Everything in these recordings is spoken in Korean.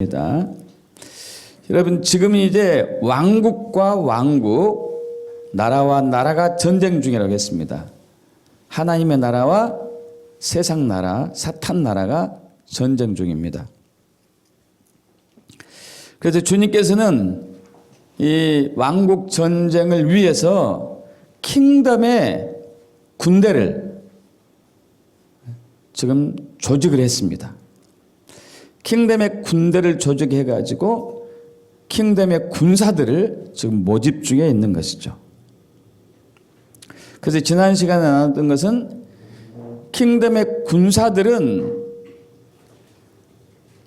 입니다. 여러분, 지금 이제 왕국과 왕국, 나라와 나라가 전쟁 중이라고 했습니다. 하나님의 나라와 세상 나라, 사탄 나라가 전쟁 중입니다. 그래서 주님께서는 이 왕국 전쟁을 위해서 킹덤의 군대를 지금 조직을 했습니다. 킹덤의 군대를 조직해 가지고 킹덤의 군사들을 지금 모집 중에 있는 것이죠. 그래서 지난 시간에 나눴던 것은 킹덤의 군사들은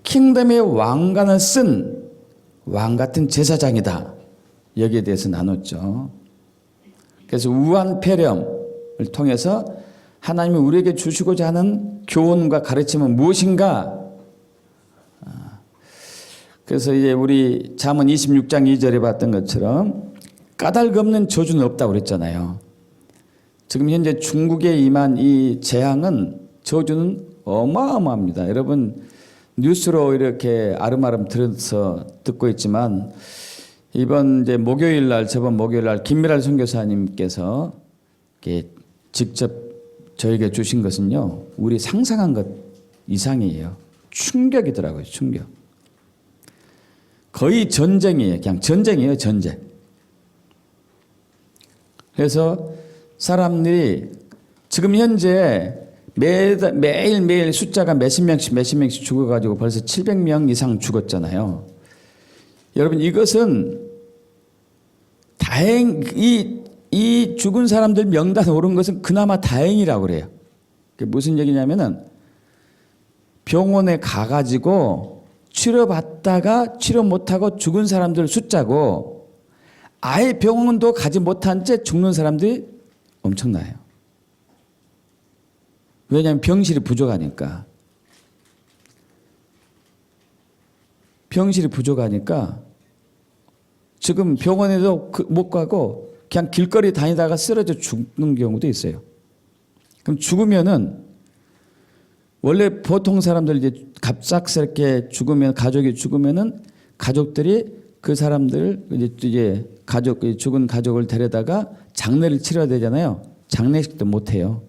킹덤의 왕관을 쓴 왕 같은 제사장이다. 여기에 대해서 나눴죠. 그래서 우한 폐렴을 통해서 하나님이 우리에게 주시고자 하는 교훈과 가르침은 무엇인가? 그래서 이제 우리 잠언 26장 2절에 봤던 것처럼 까닭 없는 저주는 없다고 그랬잖아요. 지금 현재 중국에 임한 이 재앙은, 저주는 어마어마합니다. 여러분, 뉴스로 이렇게 아름아름 들어서 듣고 있지만, 이번 이제 목요일 날, 저번 목요일 날 김미랄 선교사님께서 이렇게 직접 저에게 주신 것은요, 우리 상상한 것 이상이에요. 충격이더라고요, 충격. 거의 전쟁이에요. 그냥 전쟁이에요, 전쟁. 그래서 사람들이 지금 현재 매일매일 숫자가 몇십 명씩 죽어가지고 벌써 700명 이상 죽었잖아요. 여러분, 이것은 이 죽은 사람들 명단에 오른 것은 그나마 다행이라고 그래요. 그게 무슨 얘기냐면은 병원에 가가지고 치료받다가 치료 못하고 죽은 사람들 숫자고, 아예 병원도 가지 못한 채 죽는 사람들이 엄청나요. 왜냐하면 병실이 부족하니까. 병실이 부족하니까 지금 병원에도 못 가고 그냥 길거리 다니다가 쓰러져 죽는 경우도 있어요. 그럼 죽으면은, 원래 보통 사람들 이제 갑작스럽게 죽으면, 가족이 죽으면은 가족들이 그 사람들 이제 죽은 가족을 데려다가 장례를 치러야 되잖아요. 장례식도 못 해요.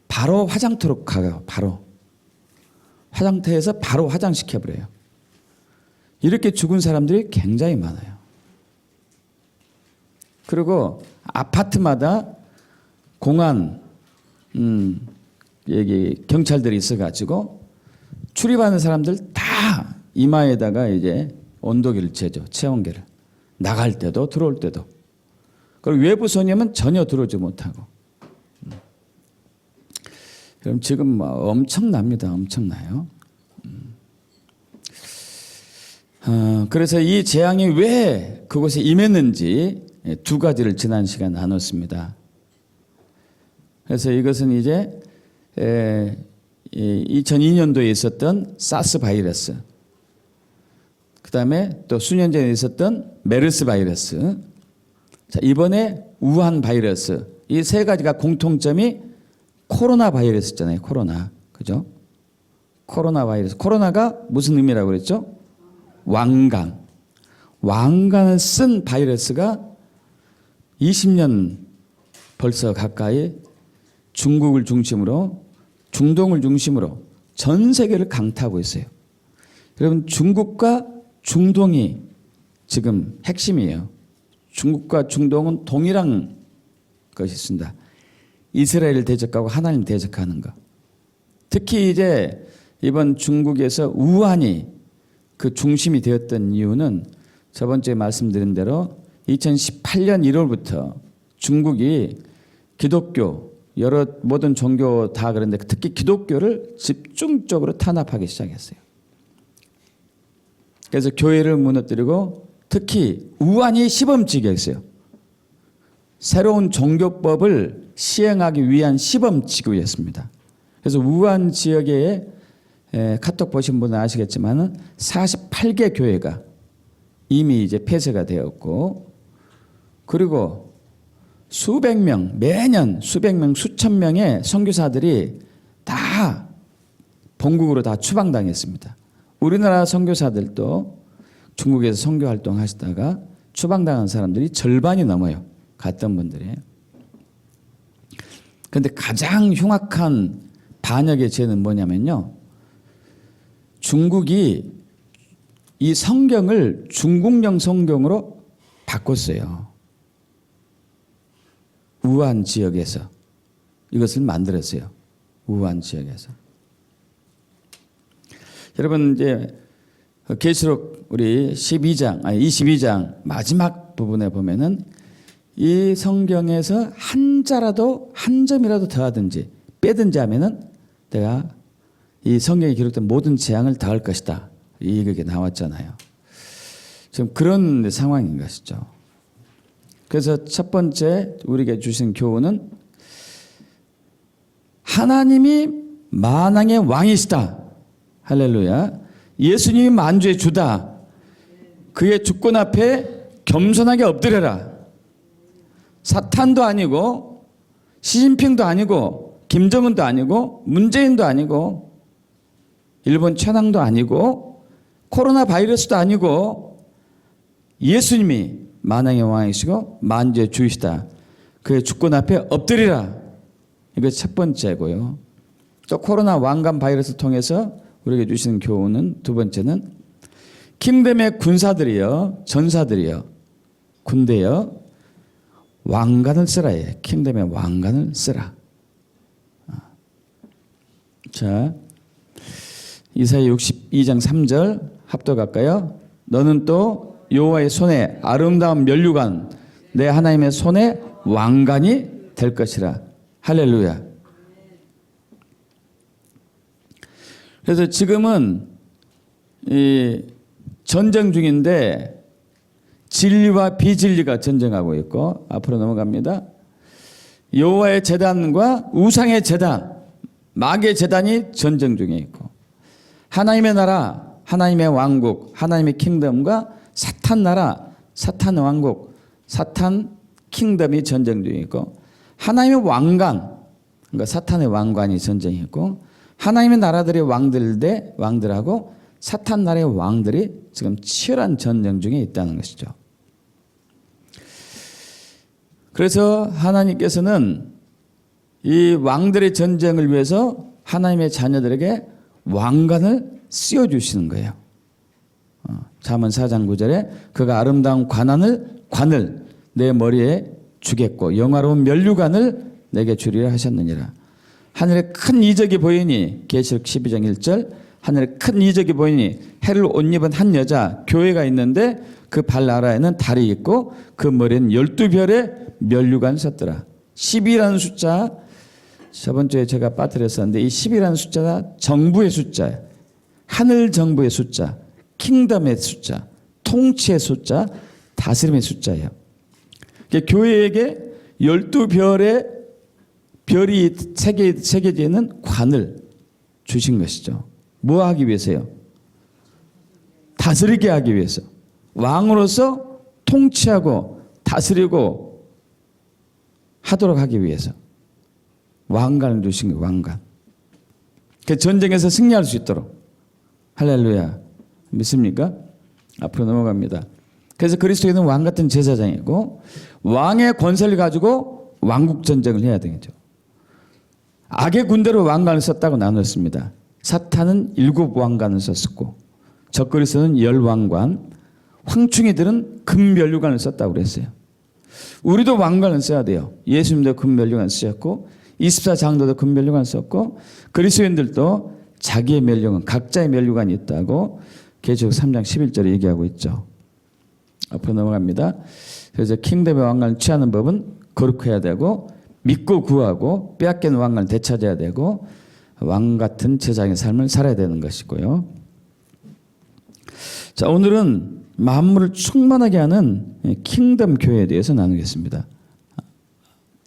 바로 화장터로 가요. 바로 화장터에서 바로 화장시켜 버려요. 이렇게 죽은 사람들이 굉장히 많아요. 그리고 아파트마다 공안 여기 경찰들이 있어가지고 출입하는 사람들 다 이마에다가 이제 온도계를 재죠. 체온계를. 나갈 때도 들어올 때도. 그리고 외부 손님은 전혀 들어오지 못하고. 그럼 지금 엄청납니다. 엄청나요. 그래서 이 재앙이 왜 그곳에 임했는지 두 가지를 지난 시간 나눴습니다. 그래서 이것은 이제 2002년도에 있었던 사스 바이러스, 그 다음에 또 수년 전에 있었던 메르스 바이러스, 자, 이번에 우한 바이러스, 이 세 가지가 공통점이 코로나 바이러스잖아요. 코로나. 그죠? 코로나 바이러스. 코로나가 무슨 의미라고 그랬죠? 왕관. 왕관을 쓴 바이러스가 20년 벌써 가까이 중국을 중심으로, 중동을 중심으로 전 세계를 강타하고 있어요. 여러분, 중국과 중동이 지금 핵심이에요. 중국과 중동은 동일한 것이 있습니다. 이스라엘을 대적하고 하나님 대적하는 것. 특히 이제 이번 중국에서 우한이 그 중심이 되었던 이유는 저번 주에 말씀드린 대로 2018년 1월부터 중국이 기독교, 여러 모든 종교 다 그런데 특히 기독교를 집중적으로 탄압하기 시작했어요. 그래서 교회를 무너뜨리고 특히 우한이 시범지기였어요. 새로운 종교법을 시행하기 위한 시범지구였습니다. 그래서 우한 지역에 카톡 보신 분은 아시겠지만 48개 교회가 이미 이제 폐쇄가 되었고, 그리고 수백 명, 매년 수백 명, 수천 명의 선교사들이 다 본국으로 다 추방당했습니다. 우리나라 선교사들도 중국에서 선교 활동하시다가 추방당한 사람들이 절반이 넘어요. 갔던 분들이. 그런데 가장 흉악한 반역의 죄는 뭐냐면요. 중국이 이 성경을 중국령 성경으로 바꿨어요. 우한 지역에서 이것을 만들었어요. 우한 지역에서. 여러분 이제 계시록 우리 22장 마지막 부분에 보면은 이 성경에서 한 자라도 한 점이라도 더하든지 빼든지 하면은 내가 이 성경에 기록된 모든 재앙을 더할 것이다. 이게 나왔잖아요. 지금 그런 상황인 것이죠. 그래서 첫 번째 우리에게 주신 교훈은 하나님이 만왕의 왕이시다. 할렐루야. 예수님이 만주의 주다. 그의 주권 앞에 겸손하게 엎드려라. 사탄도 아니고 시진핑도 아니고 김정은도 아니고 문재인도 아니고 일본 최낭도 아니고 코로나 바이러스도 아니고 예수님이 만왕의 왕이시고 만주의 주이시다. 그의 주권 앞에 엎드리라. 이거 첫 번째고요. 또 코로나 왕관 바이러스를 통해서 우리에게 주시는 교훈은 두 번째는 킹덤의 군사들이요, 전사들이요, 군대요, 왕관을 쓰라. 킹덤의 왕관을 쓰라. 자, 이사야 62장 3절 합독할까요? 너는 또 여호와의 손에 아름다운 면류관, 내 하나님의 손에 왕관이 될 것이라. 할렐루야. 그래서 지금은 이 전쟁 중인데 진리와 비진리가 전쟁하고 있고, 앞으로 넘어갑니다. 여호와의 제단과 우상의 제단, 마귀의 제단이 전쟁 중에 있고, 하나님의 나라, 하나님의 왕국, 하나님의 킹덤과 사탄 나라, 사탄 왕국, 사탄 킹덤이 전쟁 중에 있고, 하나님의 왕관, 그러니까 사탄의 왕관이 전쟁이 있고, 하나님의 나라들의 왕들 대 왕들하고 사탄 나라의 왕들이 지금 치열한 전쟁 중에 있다는 것이죠. 그래서 하나님께서는 이 왕들의 전쟁을 위해서 하나님의 자녀들에게 왕관을 씌워주시는 거예요. 잠언 4장 9절에 그가 아름다운 관을 내 머리에 주겠고 영화로운 면류관을 내게 주리라 하셨느니라. 하늘에 큰 이적이 보이니, 계시록 12장 1절, 하늘에 큰 이적이 보이니 해를 옷 입은 한 여자 교회가 있는데 그 발 아래에는 달이 있고 그 머리에는 12별의 면류관 섰더라. 10이라는 숫자, 저번 주에 제가 빠뜨렸었는데 이 10이라는 숫자가 정부의 숫자예요. 하늘 정부의 숫자, 킹덤의 숫자, 통치의 숫자, 다스림의 숫자예요. 교회에게 12별의 별이 새겨져 있는 관을 주신 것이죠. 뭐 하기 위해서요? 다스리게 하기 위해서. 왕으로서 통치하고 다스리고 하도록 하기 위해서 왕관을 주신 거예요. 왕관. 그 전쟁에서 승리할 수 있도록. 할렐루야. 믿습니까? 앞으로 넘어갑니다. 그래서 그리스도인은 왕 같은 제사장이고 왕의 권세를 가지고 왕국 전쟁을 해야 되겠죠. 악의 군대로 왕관을 썼다고 나눴습니다. 사탄은 7왕관을 썼고 적그리스도는 10왕관, 황충이들은 금면류관을 썼다고 그랬어요. 우리도 왕관을 써야 돼요. 예수님도 금면류관 쓰셨고 24장로도 금면류관 썼고 그리스도인들도 자기의 면류관, 각자의 면류관이 있다고 계시록 3장 11절에 얘기하고 있죠. 앞으로 넘어갑니다. 그래서 킹덤의 왕관을 취하는 법은 거룩해야 되고 믿고 구하고 빼앗긴 왕관을 되찾아야 되고 왕 같은 제사장의 삶을 살아야 되는 것이고요. 자, 오늘은 만물을 충만하게 하는 킹덤 교회에 대해서 나누겠습니다.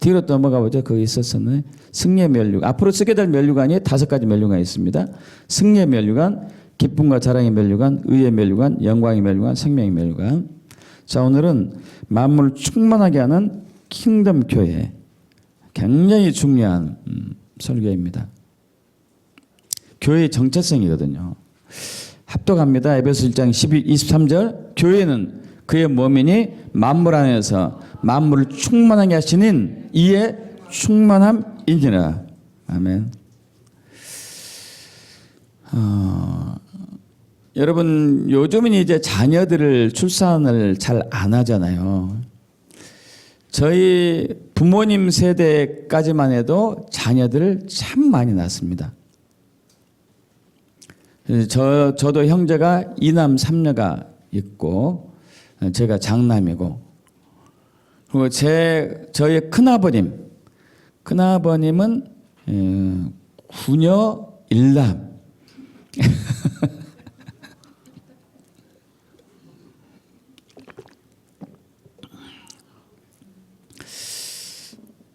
뒤로 넘어가 보죠. 거기 있었었네. 승리의 면류관. 앞으로 쓰게 될 면류관이 5가지 면류관이 있습니다. 승리의 면류관, 기쁨과 자랑의 면류관, 의의 면류관, 영광의 면류관, 생명의 면류관. 자, 오늘은 만물을 충만하게 하는 킹덤 교회. 굉장히 중요한 설교입니다. 교회의 정체성이거든요. 합독합니다. 에베소 1장 23절. 교회는 그의 몸이니 만물 안에서 만물을 충만하게 하시는 이의 충만함이니라. 아멘. 여러분 요즘은 이제 자녀들을 출산을 잘 안 하잖아요. 저희 부모님 세대까지만 해도 자녀들을 참 많이 낳습니다. 저도 형제가 2남 3녀가 있고 제가 장남이고, 그리고 저희 큰아버님은 9녀 1남.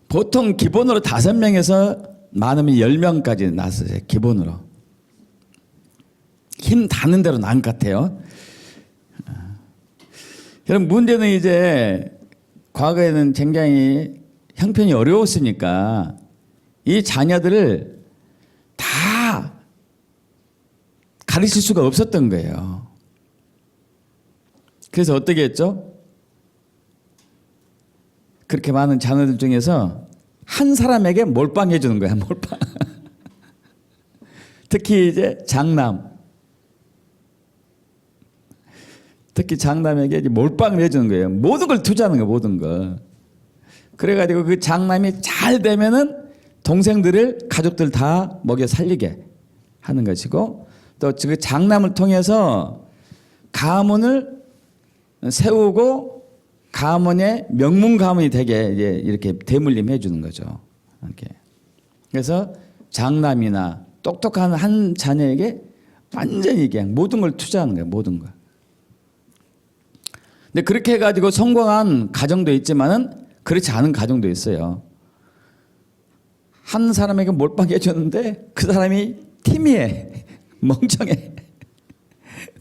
보통 기본으로 5명에서 많으면 10명까지 낳았어요. 기본으로. 힘 닿는 대로 낳은 것 같아요. 여러분 문제는 이제 과거에는 굉장히 형편이 어려웠으니까 이 자녀들을 다 가르칠 수가 없었던 거예요. 그래서 어떻게 했죠? 그렇게 많은 자녀들 중에서 한 사람에게 몰빵해 주는 거야. 몰빵. 특히 이제 장남에게 이제 몰빵을 해주는 거예요. 모든 걸 투자하는 거예요. 모든 걸. 그래가지고 그 장남이 잘 되면은 동생들을 가족들 다 먹여 살리게 하는 것이고, 또 그 장남을 통해서 가문을 세우고 가문의 명문 가문이 되게 이제 이렇게 대물림해 주는 거죠. 이렇게. 그래서 장남이나 똑똑한 한 자녀에게 완전히 그냥 모든 걸 투자하는 거예요. 모든 걸. 근데 그렇게 해가지고 성공한 가정도 있지만은 그렇지 않은 가정도 있어요. 한 사람에게 몰빵해 줬는데 그 사람이 티미해, 멍청해.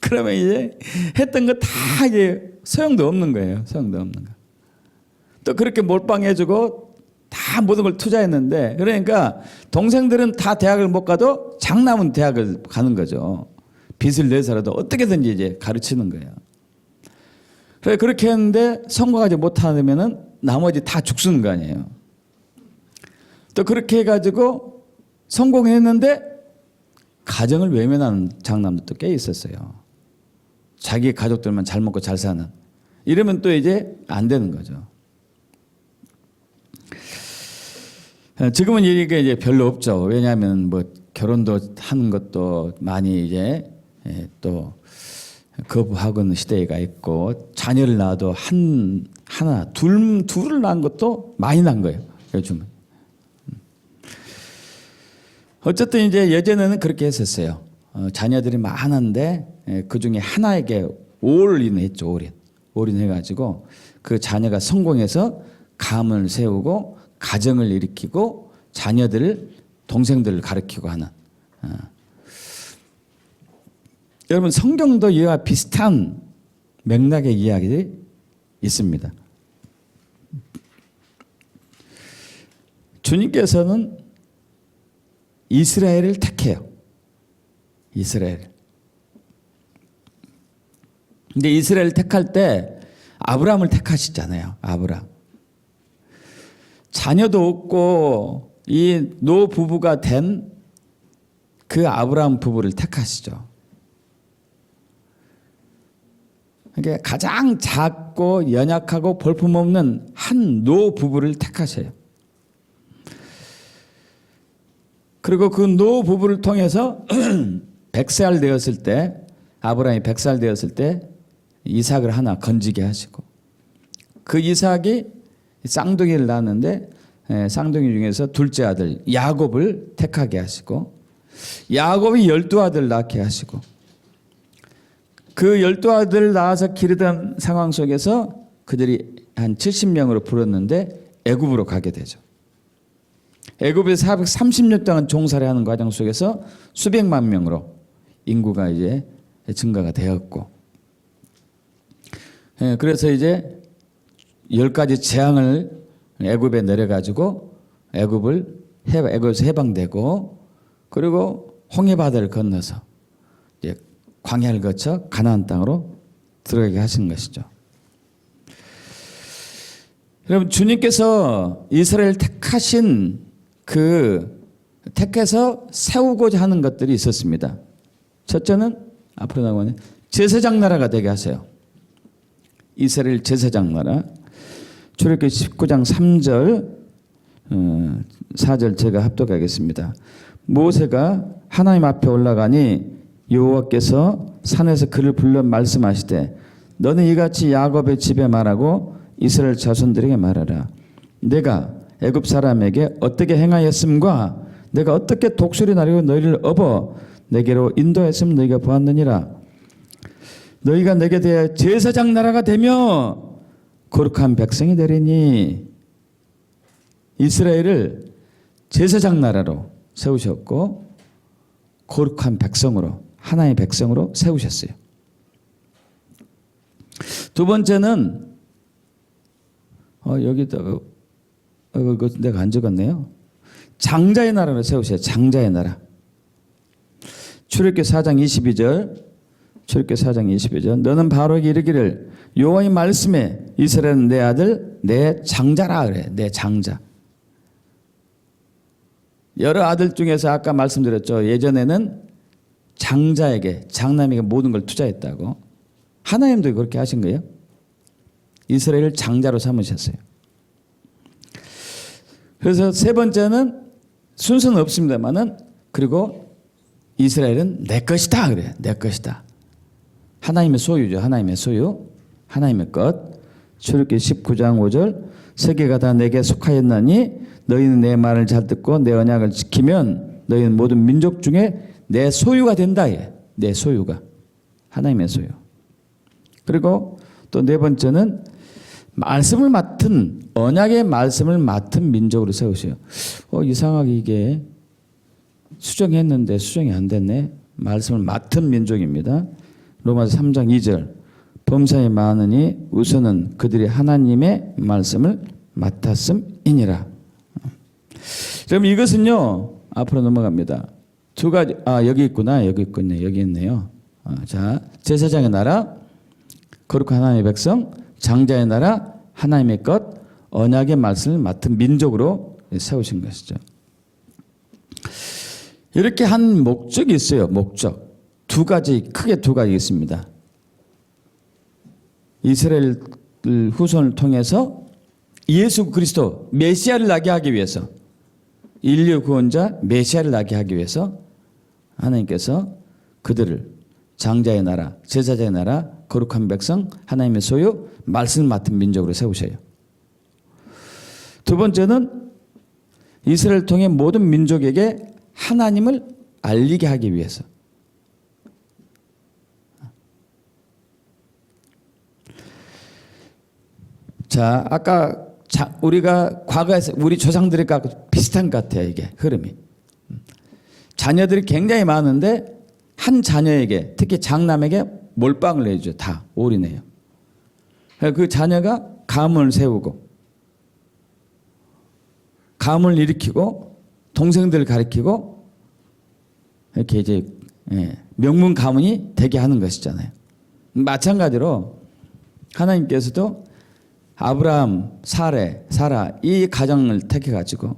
그러면 이제 했던 거 다 이제 소용도 없는 거예요. 소용도 없는 거. 또 그렇게 몰빵해주고 다 모든 걸 투자했는데, 그러니까 동생들은 다 대학을 못 가도 장남은 대학을 가는 거죠. 빚을 내서라도 어떻게든지 이제 가르치는 거예요. 그래 그렇게 했는데 성공하지 못하면은 나머지 다 죽쓰는 거 아니에요. 또 그렇게 해가지고 성공했는데 가정을 외면하는 장남들도 꽤 있었어요. 자기 가족들만 잘 먹고 잘 사는. 이러면 또 이제 안 되는 거죠. 지금은 이게 이제 별로 없죠. 왜냐하면 뭐 결혼도 하는 것도 많이 이제 또 거부하고는 시대가 있고, 자녀를 낳아도 둘을 낳은 것도 많이 낳은 거예요. 요즘은. 어쨌든 이제 예전에는 그렇게 했었어요. 자녀들이 많은데 그 중에 하나에게 올인했죠. 올인해가지고 그 자녀가 성공해서 가문을 세우고 가정을 일으키고 자녀들을 동생들을 가르치고 하는. 여러분 성경도 이와 비슷한 맥락의 이야기들이 있습니다. 주님께서는 이스라엘을 택해요. 이스라엘. 근데 이스라엘을 택할 때 아브라함을 택하시잖아요. 아브라함. 자녀도 없고 이 노 부부가 된 그 아브라함 부부를 택하시죠. 그러니까 가장 작고 연약하고 볼품없는 한 노 부부를 택하셔요. 그리고 그 노 부부를 통해서 100살 되었을 때, 아브라함이 100살 되었을 때 이삭을 하나 건지게 하시고, 그 이삭이 쌍둥이를 낳았는데 쌍둥이 중에서 둘째 아들 야곱을 택하게 하시고, 야곱이 12아들 낳게 하시고, 그 12아들 낳아서 기르던 상황 속에서 그들이 한 70명으로 불었는데 애굽으로 가게 되죠. 애굽에서 430년 동안 종살이 하는 과정 속에서 수백만 명으로 인구가 이제 증가가 되었고, 그래서 이제 10가지 재앙을 애굽에 내려가지고 애굽에서 해방되고, 그리고 홍해 바다를 건너서 이제 광야를 거쳐 가나안 땅으로 들어가게 하신 것이죠. 여러분, 주님께서 이스라엘 택하신 택해서 세우고자 하는 것들이 있었습니다. 첫째는 앞으로 나오는 제사장 나라가 되게 하세요. 이스라엘 제사장 나라. 출애굽기 19장 3절 4절 제가 합독하겠습니다. 모세가 하나님 앞에 올라가니 여호와께서 산에서 그를 불러 말씀하시되 너는 이같이 야곱의 집에 말하고 이스라엘 자손들에게 말하라. 내가 애굽 사람에게 어떻게 행하였음과 내가 어떻게 독수리 나르고 너희를 업어 내게로 인도했음 너희가 보았느니라. 너희가 내게 대하여 제사장 나라가 되며 거룩한 백성이 되리니. 이스라엘을 제사장 나라로 세우셨고 거룩한 백성으로, 하나의 백성으로 세우셨어요. 두 번째는 여기다가 내가 안 적었네요. 장자의 나라로 세우셔요. 장자의 나라. 출애굽기 4장 22절. 출애굽기 4장 22절. 너는 바로에게 이르기를 여호와의 말씀에 이스라엘은 내 아들 내 장자라 그래. 내 장자. 여러 아들 중에서 아까 말씀드렸죠. 예전에는 장자에게, 장남에게 모든 걸 투자했다고. 하나님도 그렇게 하신 거예요. 이스라엘을 장자로 삼으셨어요. 그래서 세 번째는 순서는 없습니다만은 그리고 이스라엘은 내 것이다 그래요. 내 것이다. 하나님의 소유죠. 하나님의 소유. 하나님의 것. 출애굽기 19장 5절. 세계가 다 내게 속하였나니 너희는 내 말을 잘 듣고 내 언약을 지키면 너희는 모든 민족 중에 내 소유가 된다. 내 소유가. 하나님의 소유. 그리고 또 네 번째는 말씀을 맡은, 언약의 말씀을 맡은 민족으로 세우셔요. 이상하게 이게 수정했는데 수정이 안 됐네. 말씀을 맡은 민족입니다. 로마서 3장 2절. 범사에 많으니 우선은 그들이 하나님의 말씀을 맡았음이니라. 그럼 이것은요, 앞으로 넘어갑니다. 두 가지, 여기 있구나, 여기 있군요, 여기 있네요. 자, 제사장의 나라, 거룩한 하나님의 백성, 장자의 나라, 하나님의 것, 언약의 말씀을 맡은 민족으로 세우신 것이죠. 이렇게 한 목적이 있어요. 목적. 두 가지, 크게 두 가지 있습니다. 이스라엘 후손을 통해서 예수 그리스도 메시아를 나게 하기 위해서, 인류 구원자 메시아를 나게 하기 위해서 하나님께서 그들을 장자의 나라, 제사장의 나라, 거룩한 백성, 하나님의 소유, 말씀을 맡은 민족으로 세우셔요. 두 번째는 이스라엘을 통해 모든 민족에게 하나님을 알리게 하기 위해서. 자, 아까 우리가 과거에서 우리 조상들과 비슷한 것 같아요. 이게 흐름이. 자녀들이 굉장히 많은데 한 자녀에게, 특히 장남에게 몰빵을 해주죠. 다 올인해요. 그 자녀가 가문을 세우고 가문을 일으키고 동생들을 가리키고 이렇게 이제 명문 가문이 되게 하는 것이잖아요. 마찬가지로 하나님께서도 아브라함, 사라 이 가정을 택해 가지고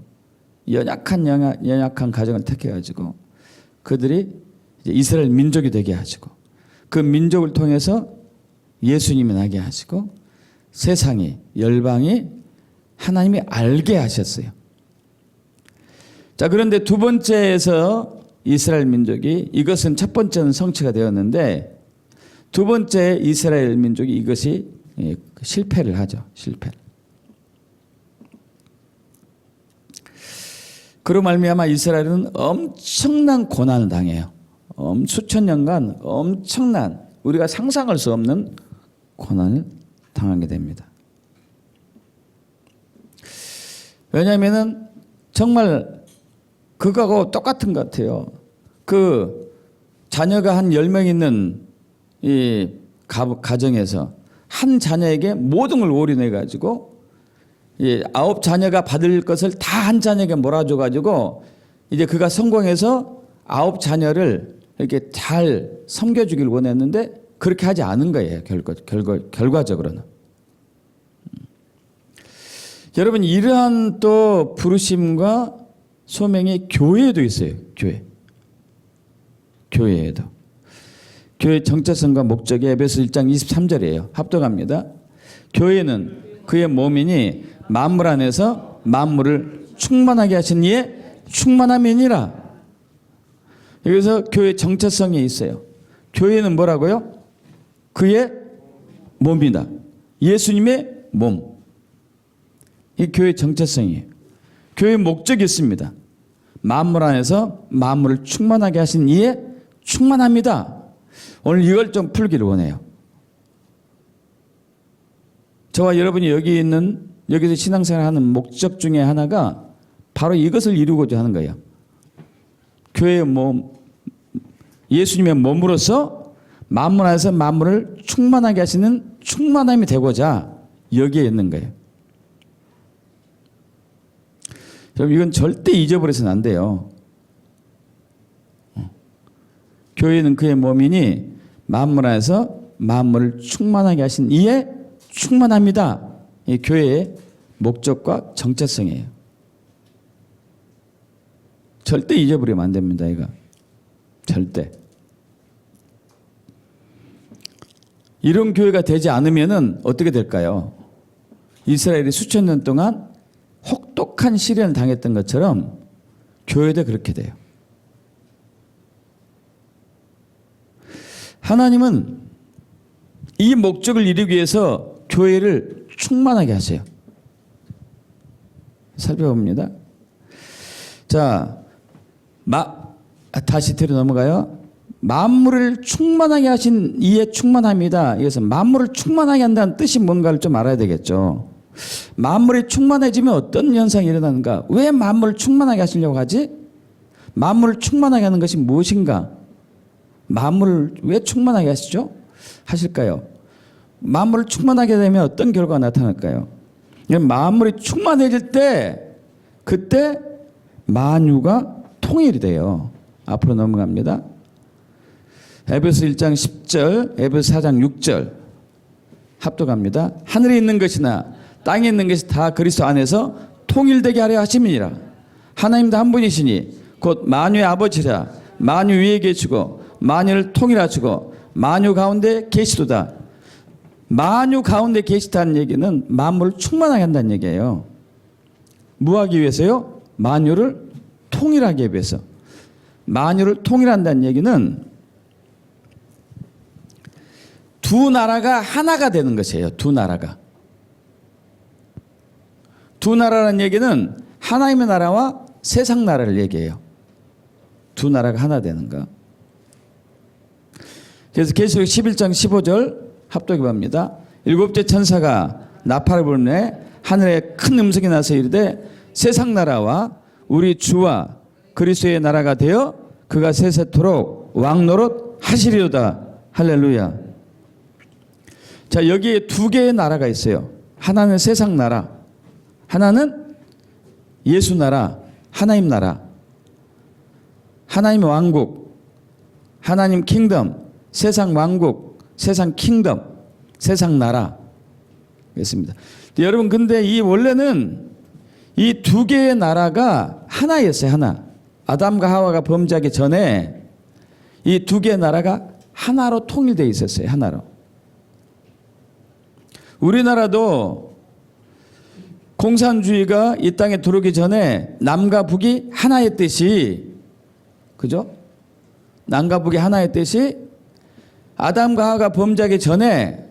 연약한 가정을 택해 가지고 그들이 이제 이스라엘 민족이 되게 하시고 그 민족을 통해서 예수님이 나게 하시고 세상이, 열방이 하나님이 알게 하셨어요. 자, 그런데 두 번째에서 이스라엘 민족이, 이것은 첫 번째는 성취가 되었는데 두 번째 이스라엘 민족이 이것이 실패를 하죠. 실패. 그로 말미암아 이스라엘은 엄청난 고난을 당해요. 수천 년간 엄청난, 우리가 상상할 수 없는 고난을 당하게 됩니다. 왜냐하면 정말 그거하고 똑같은 것 같아요. 그 자녀가 한 10명 있는 이 가정에서 한 자녀에게 모든 걸 올인해 가지고 9자녀가 받을 것을 다 한 자녀에게 몰아줘 가지고 이제 그가 성공해서 9자녀를 이렇게 잘 섬겨주길 원했는데 그렇게 하지 않은 거예요. 결과적으로는. 여러분, 이러한 또 부르심과 소명이 교회에도 있어요. 교회에도. 교회의 정체성과 목적이 에베소 1장 23절이에요. 합독합니다. 교회는 그의 몸이니 만물 안에서 만물을 충만하게 하신 이의 충만함이니라. 여기서 교회의 정체성이 있어요. 교회는 뭐라고요? 그의 몸이다. 예수님의 몸. 이 교회의 정체성이에요. 교회의 목적이 있습니다. 만물 안에서 만물을 충만하게 하신 이의 충만합니다. 오늘 이걸 좀 풀기를 원해요. 저와 여러분이 여기서 신앙생활을 하는 목적 중에 하나가 바로 이것을 이루고자 하는 거예요. 교회의 몸, 예수님의 몸으로서 만물 안에서 만물을 충만하게 하시는 충만함이 되고자 여기에 있는 거예요. 여러분, 이건 절대 잊어버려서는 안 돼요. 교회는 그의 몸이니 만물 안에서 만물을 충만하게 하신 이의 충만합니다. 이 교회의 목적과 정체성이에요. 절대 잊어버리면 안 됩니다. 이거 절대. 이런 교회가 되지 않으면은 어떻게 될까요? 이스라엘이 수천 년 동안 혹독한 시련을 당했던 것처럼 교회도 그렇게 돼요. 하나님은 이 목적을 이루기 위해서 교회를 충만하게 하세요. 살펴봅니다. 자, 다시 뒤로 넘어가요. 만물을 충만하게 하신 이의 충만함이다. 이것서 만물을 충만하게 한다는 뜻이 뭔가를 좀 알아야 되겠죠. 만물이 충만해지면 어떤 현상이 일어나는가? 왜 만물을 충만하게 하시려고 하지? 만물을 충만하게 하는 것이 무엇인가? 만물을 왜 충만하게 하실까요? 만물을 충만하게 되면 어떤 결과가 나타날까요? 만물이 충만해질 때 그때 만유가 통일이 돼요. 앞으로 넘어갑니다. 에베소 1장 10절, 에베소 4장 6절 합독합니다. 하늘에 있는 것이나 땅에 있는 것이 다 그리스도 안에서 통일되게 하려 하심이니라. 하나님도 한 분이시니 곧 만유의 아버지라. 만유 위에 계시고 만유를 통일하시고 만유 가운데 계시도다. 만유 가운데 계시다는 얘기는 만물을 충만하게 한다는 얘기예요. 뭐 하기 위해서요? 만유를 통일하기 위해서. 만유를 통일한다는 얘기는 두 나라가 하나가 되는 것이에요. 두 나라가. 두 나라라는 얘기는 하나님의 나라와 세상 나라를 얘기해요. 두 나라가 하나 되는 거. 그래서 계시록 11장 15절 합독해 봅니다. 일곱째 천사가 나팔을 불매 하늘에 큰 음성이 나서 이르되 세상 나라와 우리 주와 그리스도의 나라가 되어 그가 세세토록 왕노릇 하시리로다. 할렐루야. 자, 여기에 두 개의 나라가 있어요. 하나는 세상 나라, 하나는 예수 나라, 하나님 나라. 하나님 왕국, 하나님 킹덤, 세상 왕국, 세상 킹덤, 세상 나라. 그렇습니다. 여러분, 근데 이 원래는 이 두 개의 나라가 하나였어요. 하나. 아담과 하와가 범죄하기 전에 이 두 개의 나라가 하나로 통일되어 있었어요. 하나로. 우리나라도 공산주의가 이 땅에 들어오기 전에 남과 북이 하나였듯이, 그죠? 남과 북이 하나였듯이 아담과 하와가 범죄하기 전에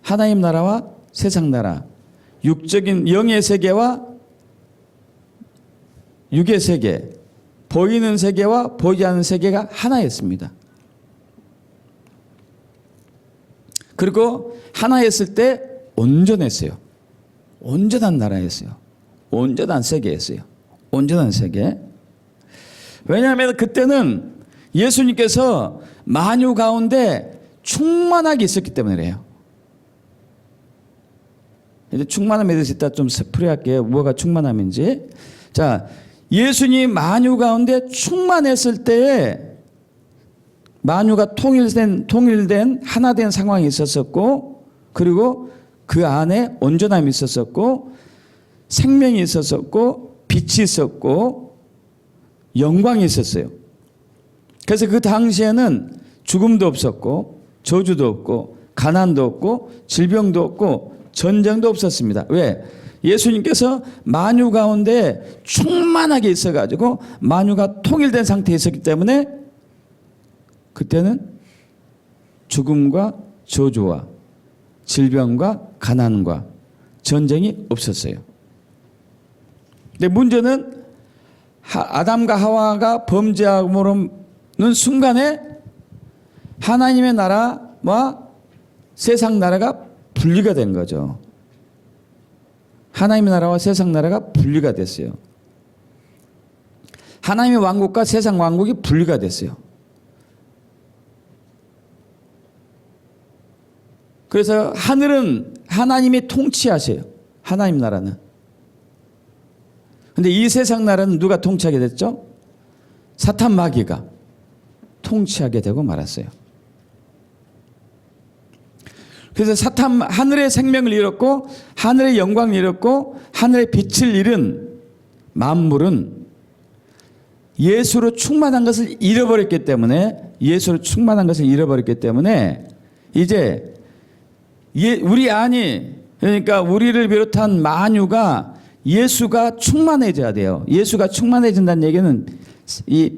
하나님 나라와 세상 나라, 육적인 영의 세계와 육의 세계, 보이는 세계와 보이지 않는 세계가 하나였습니다. 그리고 하나였을 때 온전했어요. 온전한 나라였어요. 온전한 세계였어요. 온전한 세계. 왜냐하면 그때는 예수님께서 만유 가운데 충만하게 있었기 때문에 그래요. 이제 충만함에 대해서 이따 좀 스프레이할게요. 뭐가 충만함인지. 자, 예수님이 만유 가운데 충만했을 때에 만유가 통일된 하나 된 상황이 있었었고, 그리고 그 안에 온전함이 있었었고, 생명이 있었었고, 빛이 있었고, 영광이 있었어요. 그래서 그 당시에는 죽음도 없었고, 저주도 없고, 가난도 없고, 질병도 없고, 전쟁도 없었습니다. 왜? 예수님께서 만유 가운데 충만하게 있어가지고 만유가 통일된 상태에 있었기 때문에 그때는 죽음과 저주와 질병과 가난과 전쟁이 없었어요. 근데 문제는 아담과 하와가 범죄함으로는 순간에 하나님의 나라와 세상 나라가 분리가 된 거죠. 하나님의 나라와 세상 나라가 분리가 됐어요. 하나님의 왕국과 세상 왕국이 분리가 됐어요. 그래서 하늘은 하나님이 통치하세요. 하나님 나라는. 근데 이 세상 나라는 누가 통치하게 됐죠? 사탄 마귀가 통치하게 되고 말았어요. 그래서 사탄, 하늘의 생명을 잃었고 하늘의 영광을 잃었고 하늘의 빛을 잃은 만물은 예수로 충만한 것을 잃어버렸기 때문에, 예수로 충만한 것을 잃어버렸기 때문에 이제 우리 안이, 그러니까 우리를 비롯한 만유가 예수가 충만해져야 돼요. 예수가 충만해진다는 얘기는 이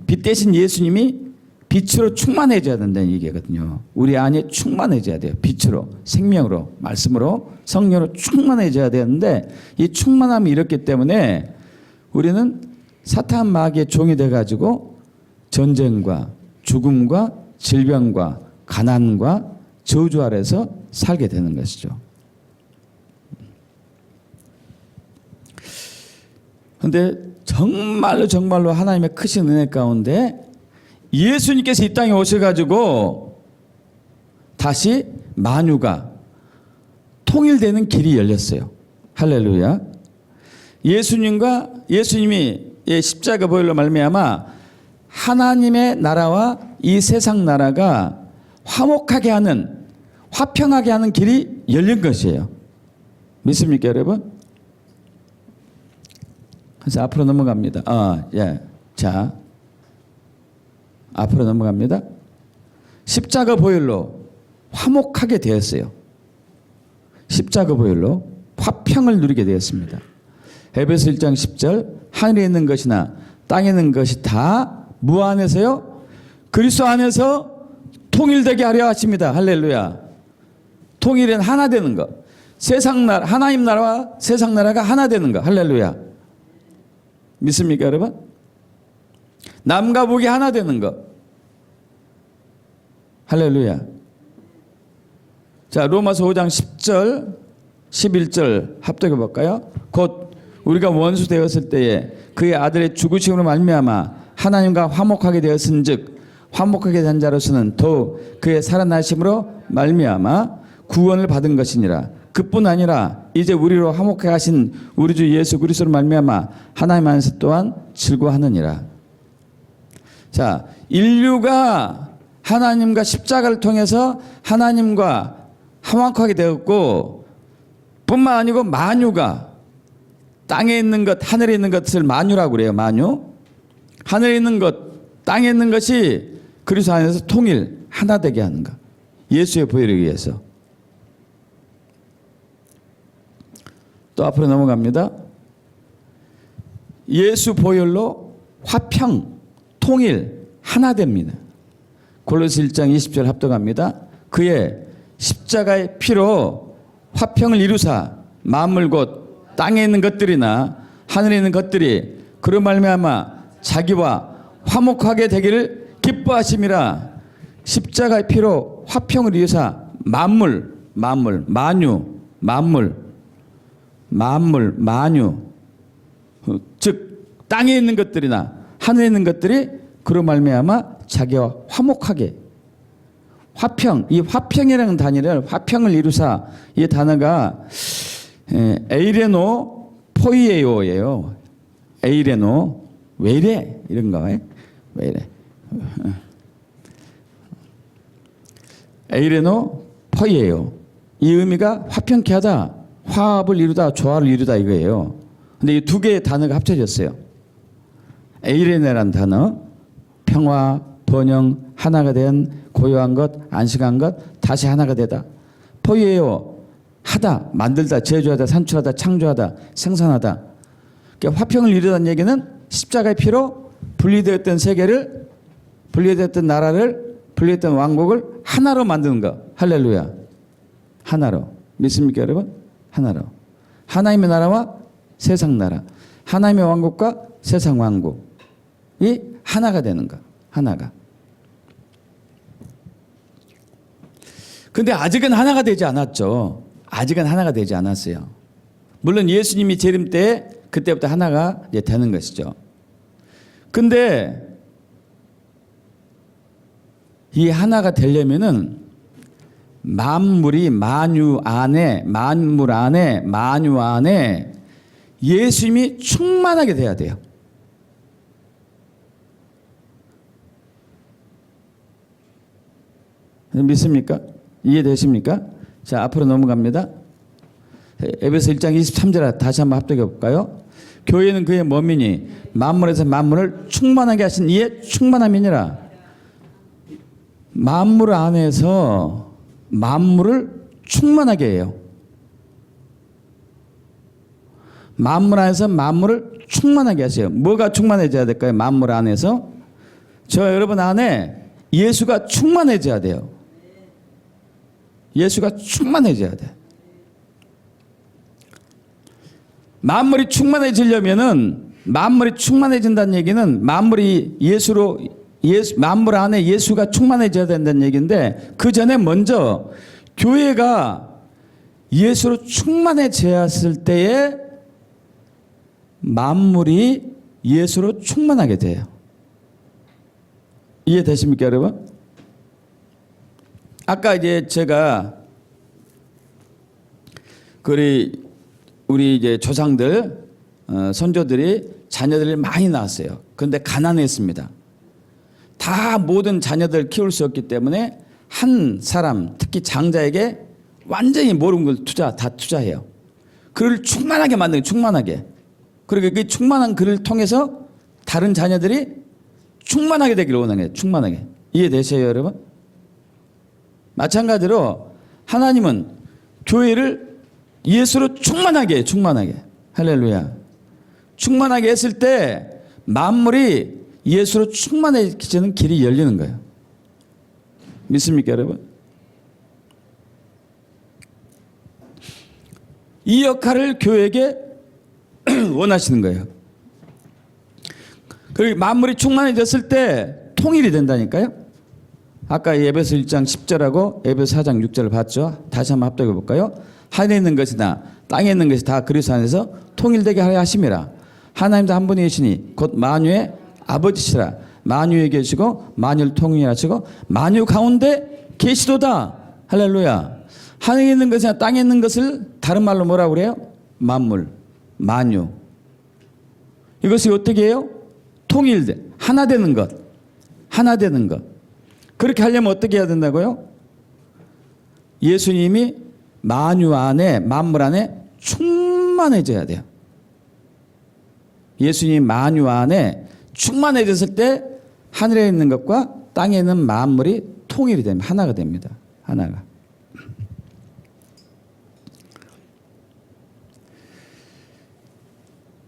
빛 대신 예수님이 빛으로 충만해져야 된다는 얘기거든요. 우리 안에 충만해져야 돼요. 빛으로, 생명으로, 말씀으로, 성령으로 충만해져야 되는데 이 충만함이 이렇기 때문에 우리는 사탄 마귀의 종이 돼가지고 전쟁과 죽음과 질병과 가난과 저주 아래서 살게 되는 것이죠. 그런데 정말로 하나님의 크신 은혜 가운데 예수님께서 이 땅에 오셔가지고 다시 만유가 통일되는 길이 열렸어요. 할렐루야. 예수님이 십자가 보혈로 말미암아 하나님의 나라와 이 세상 나라가 화목하게 하는, 화평하게 하는 길이 열린 것이에요. 믿습니까, 여러분? 그래서 앞으로 넘어갑니다. 자, 앞으로 넘어갑니다. 십자가 보혈로 화목하게 되었어요. 십자가 보혈로 화평을 누리게 되었습니다. 에베소 1장 10절, 하늘에 있는 것이나 땅에 있는 것이 다 무안에서요 그리스도 안에서 통일되게 하려 하십니다. 할렐루야. 통일은 하나 되는 것. 세상 나라, 하나님 나라와 세상 나라가 하나 되는 것. 할렐루야. 믿습니까, 여러분? 남과 북이 하나 되는 것. 할렐루야. 자, 로마서 5장 10절, 11절 합독해 볼까요? 곧 우리가 원수 되었을 때에 그의 아들의 죽으심으로 말미암아 하나님과 화목하게 되었은즉 화목하게 된 자로서는 더욱 그의 살아나심으로 말미암아 구원을 받은 것이니라. 그뿐 아니라 이제 우리로 화목하게 하신 우리 주 예수 그리스도로 말미암아 하나님 안에서 또한 즐거워하느니라. 자, 인류가 하나님과 십자가를 통해서 하나님과 화목하게 되었고, 뿐만 아니고 만유가, 땅에 있는 것, 하늘에 있는 것을 만유라고 그래요. 만유. 하늘에 있는 것, 땅에 있는 것이 그리스도 안에서 통일, 하나 되게 하는 것. 예수의 보혈에 의해서. 또 앞으로 넘어갑니다. 예수 보혈로 화평, 통일, 하나 됩니다. 골로새 1장 20절 합독합니다. 그의 십자가의 피로 화평을 이루사 만물 곧 땅에 있는 것들이나 하늘에 있는 것들이 그로 말미암아 자기와 화목하게 되기를 기뻐하심이라. 십자가의 피로 화평을 이루사 만유, 즉 땅에 있는 것들이나 하늘에 있는 것들이 그로 말미암아 자기와 화목하게. 화평, 이 화평이라는 단위를, 화평을 이루사, 이 단어가 에이레노 포이에오예요. 에이레노 왜 이래 이런가 봐요. 왜 이래. 에이레노 퍼이에요. 이 의미가 화평케 하다, 화합을 이루다, 조화를 이루다 이거예요. 근데 이 두 개의 단어가 합쳐졌어요. 에이레네라는 단어, 평화, 번영, 하나가 된, 고요한 것, 안식한 것, 다시 하나가 되다. 퍼이에요. 하다, 만들다, 제조하다, 산출하다, 창조하다, 생산하다. 그러니까 화평을 이루다는 얘기는 십자가의 피로 분리되었던 세계를, 분리되었던 나라를, 분리되었던 왕국을 하나로 만드는 거. 할렐루야. 하나로. 믿습니까 여러분? 하나로. 하나님의 나라와 세상 나라, 하나님의 왕국과 세상 왕국이 하나가 되는 거. 하나가. 근데 아직은 하나가 되지 않았죠. 아직은 하나가 되지 않았어요. 물론 예수님이 재림 때 그때부터 하나가 이제 되는 것이죠. 근데 이 하나가 되려면은 만물이 만유 안에, 만물 안에, 만유 안에 예수님이 충만하게 돼야 돼요. 믿습니까? 이해되십니까? 자, 앞으로 넘어갑니다. 에베소 1장 23절 다시 한번 합독해 볼까요? 교회는 그의 몸이니 만물에서 만물을 충만하게 하신 이의 충만함이니라. 만물 안에서 만물을 충만하게 해요. 만물 안에서 만물을 충만하게 하세요. 뭐가 충만해져야 될까요? 만물 안에서 저 여러분 안에 예수가 충만해져야 돼요. 예수가 충만해져야 돼. 만물이 충만해지려면은, 만물이 충만해진다는 얘기는 만물이 예수로, 만물 안에 예수가 충만해져야 된다는 얘기인데, 그 전에 먼저 교회가 예수로 충만해졌을 때에 만물이 예수로 충만하게 돼요. 이해되십니까 여러분? 아까 이제 제가 우리 이제 조상들, 선조들이 자녀들이 많이 낳았어요. 그런데 가난했습니다. 다 모든 자녀들 키울 수 없기 때문에 한 사람, 특히 장자에게 완전히 모든 걸 다 투자해요. 그를 충만하게 만드는, 충만하게. 그리고 그 충만한 그를 통해서 다른 자녀들이 충만하게 되기를 원하는 거예요. 충만하게. 이해되세요 여러분? 마찬가지로 하나님은 교회를 예수로 충만하게 해요. 충만하게. 할렐루야. 충만하게 했을 때 만물이 예수로 충만해지는 길이 열리는 거예요. 믿습니까 여러분? 이 역할을 교회에게 원하시는 거예요. 그리고 만물이 충만해졌을 때 통일이 된다니까요. 아까 에베소 1장 10절하고 에베소 4장 6절을 봤죠. 다시 한번 합독해 볼까요? 하늘에 있는 것이나 땅에 있는 것이 다 그리스도 안에서 통일되게 하려 하심이라. 하나님도 한 분이시니 곧 만유의 아버지시라. 만유에 계시고 만유를 통일하시고 만유 가운데 계시도다. 할렐루야. 하늘에 있는 것이나 땅에 있는 것을 다른 말로 뭐라고 그래요? 만물, 만유. 이것이 어떻게 해요? 통일돼. 하나 되는 것. 하나 되는 것. 그렇게 하려면 어떻게 해야 된다고요? 예수님이 만유 안에, 만물 안에 충만해져야 돼요. 예수님이 만유 안에 충만해졌을 때 하늘에 있는 것과 땅에 있는 만물이 통일이 됩니다. 하나가 됩니다. 하나가.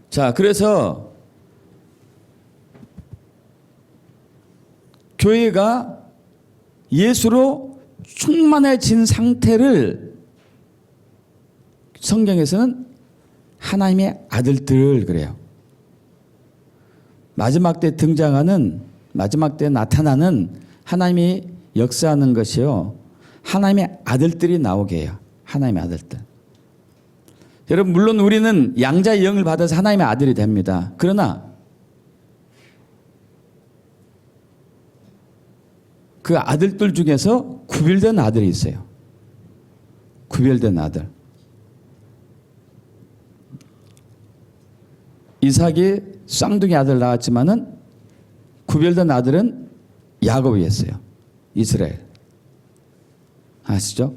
자, 그래서 교회가 예수로 충만해진 상태를 성경에서는 하나님의 아들들 그래요. 마지막 때 등장하는, 마지막 때 나타나는 하나님이 역사하는 것이요. 하나님의 아들들이 나오게 해요. 하나님의 아들들. 여러분 물론 우리는 양자의 영을 받아서 하나님의 아들이 됩니다. 그러나 그 아들들 중에서 구별된 아들이 있어요. 구별된 아들. 이삭이 쌍둥이 아들 낳았지만은 구별된 아들은 야곱이었어요. 이스라엘. 아시죠?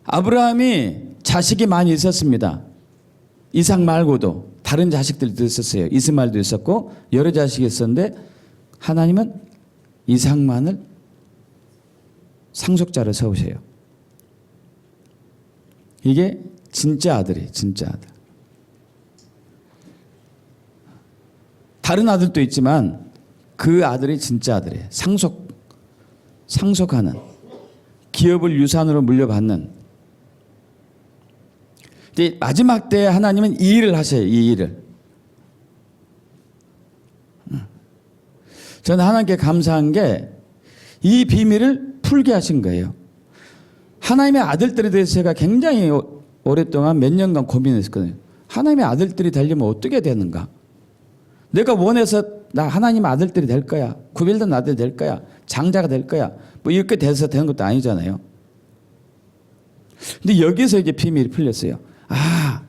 아브라함이 자식이 많이 있었습니다. 이삭 말고도 다른 자식들도 있었어요. 이스마엘도 있었고 여러 자식이 있었는데 하나님은 이삭만을 상속자로 세우세요. 이게 진짜 아들이에요. 진짜 아들. 다른 아들도 있지만 그 아들이 진짜 아들이에요. 상속하는, 기업을 유산으로 물려받는. 근데 마지막 때에 하나님은 이 일을 하셔요. 이 일을. 저는 하나님께 감사한 게 이 비밀을 풀게 하신 거예요. 하나님의 아들들에 대해서 제가 굉장히 오랫동안 몇 년간 고민했거든요. 하나님의 아들들이 되려면 어떻게 되는가? 내가 원해서 나 하나님 아들들이 될 거야. 구별된 아들이 될 거야. 장자가 될 거야. 뭐 이렇게 돼서 되는 것도 아니잖아요. 근데 여기서 이제 비밀이 풀렸어요. 아,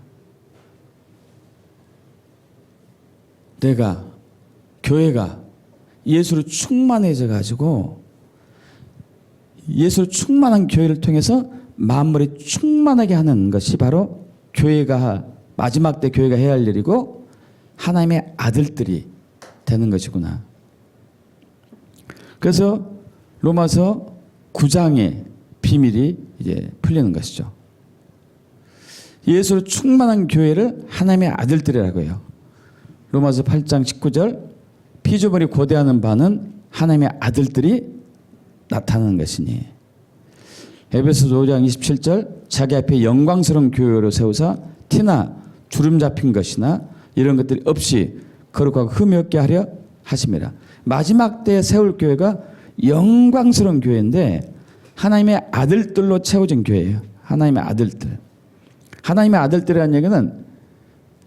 내가 교회가 예수로 충만해져 가지고 예수로 충만한 교회를 통해서 만물이 충만하게 하는 것이 바로 교회가 마지막 때 교회가 해야 할 일이고 하나님의 아들들이 되는 것이구나. 그래서 로마서 9장의 비밀이 이제 풀리는 것이죠. 예수로 충만한 교회를 하나님의 아들들이라고 해요. 로마서 8장 19절 피조물이 고대하는 바는 하나님의 아들들이 나타나는 것이니 에베소서 5장 27절 자기 앞에 영광스러운 교회로 세우사 티나 주름 잡힌 것이나 이런 것들이 없이 거룩하고 흠이 없게 하려 하심이라. 마지막 때에 세울 교회가 영광스러운 교회인데 하나님의 아들들로 채워진 교회예요. 하나님의 아들들. 하나님의 아들들이라는 얘기는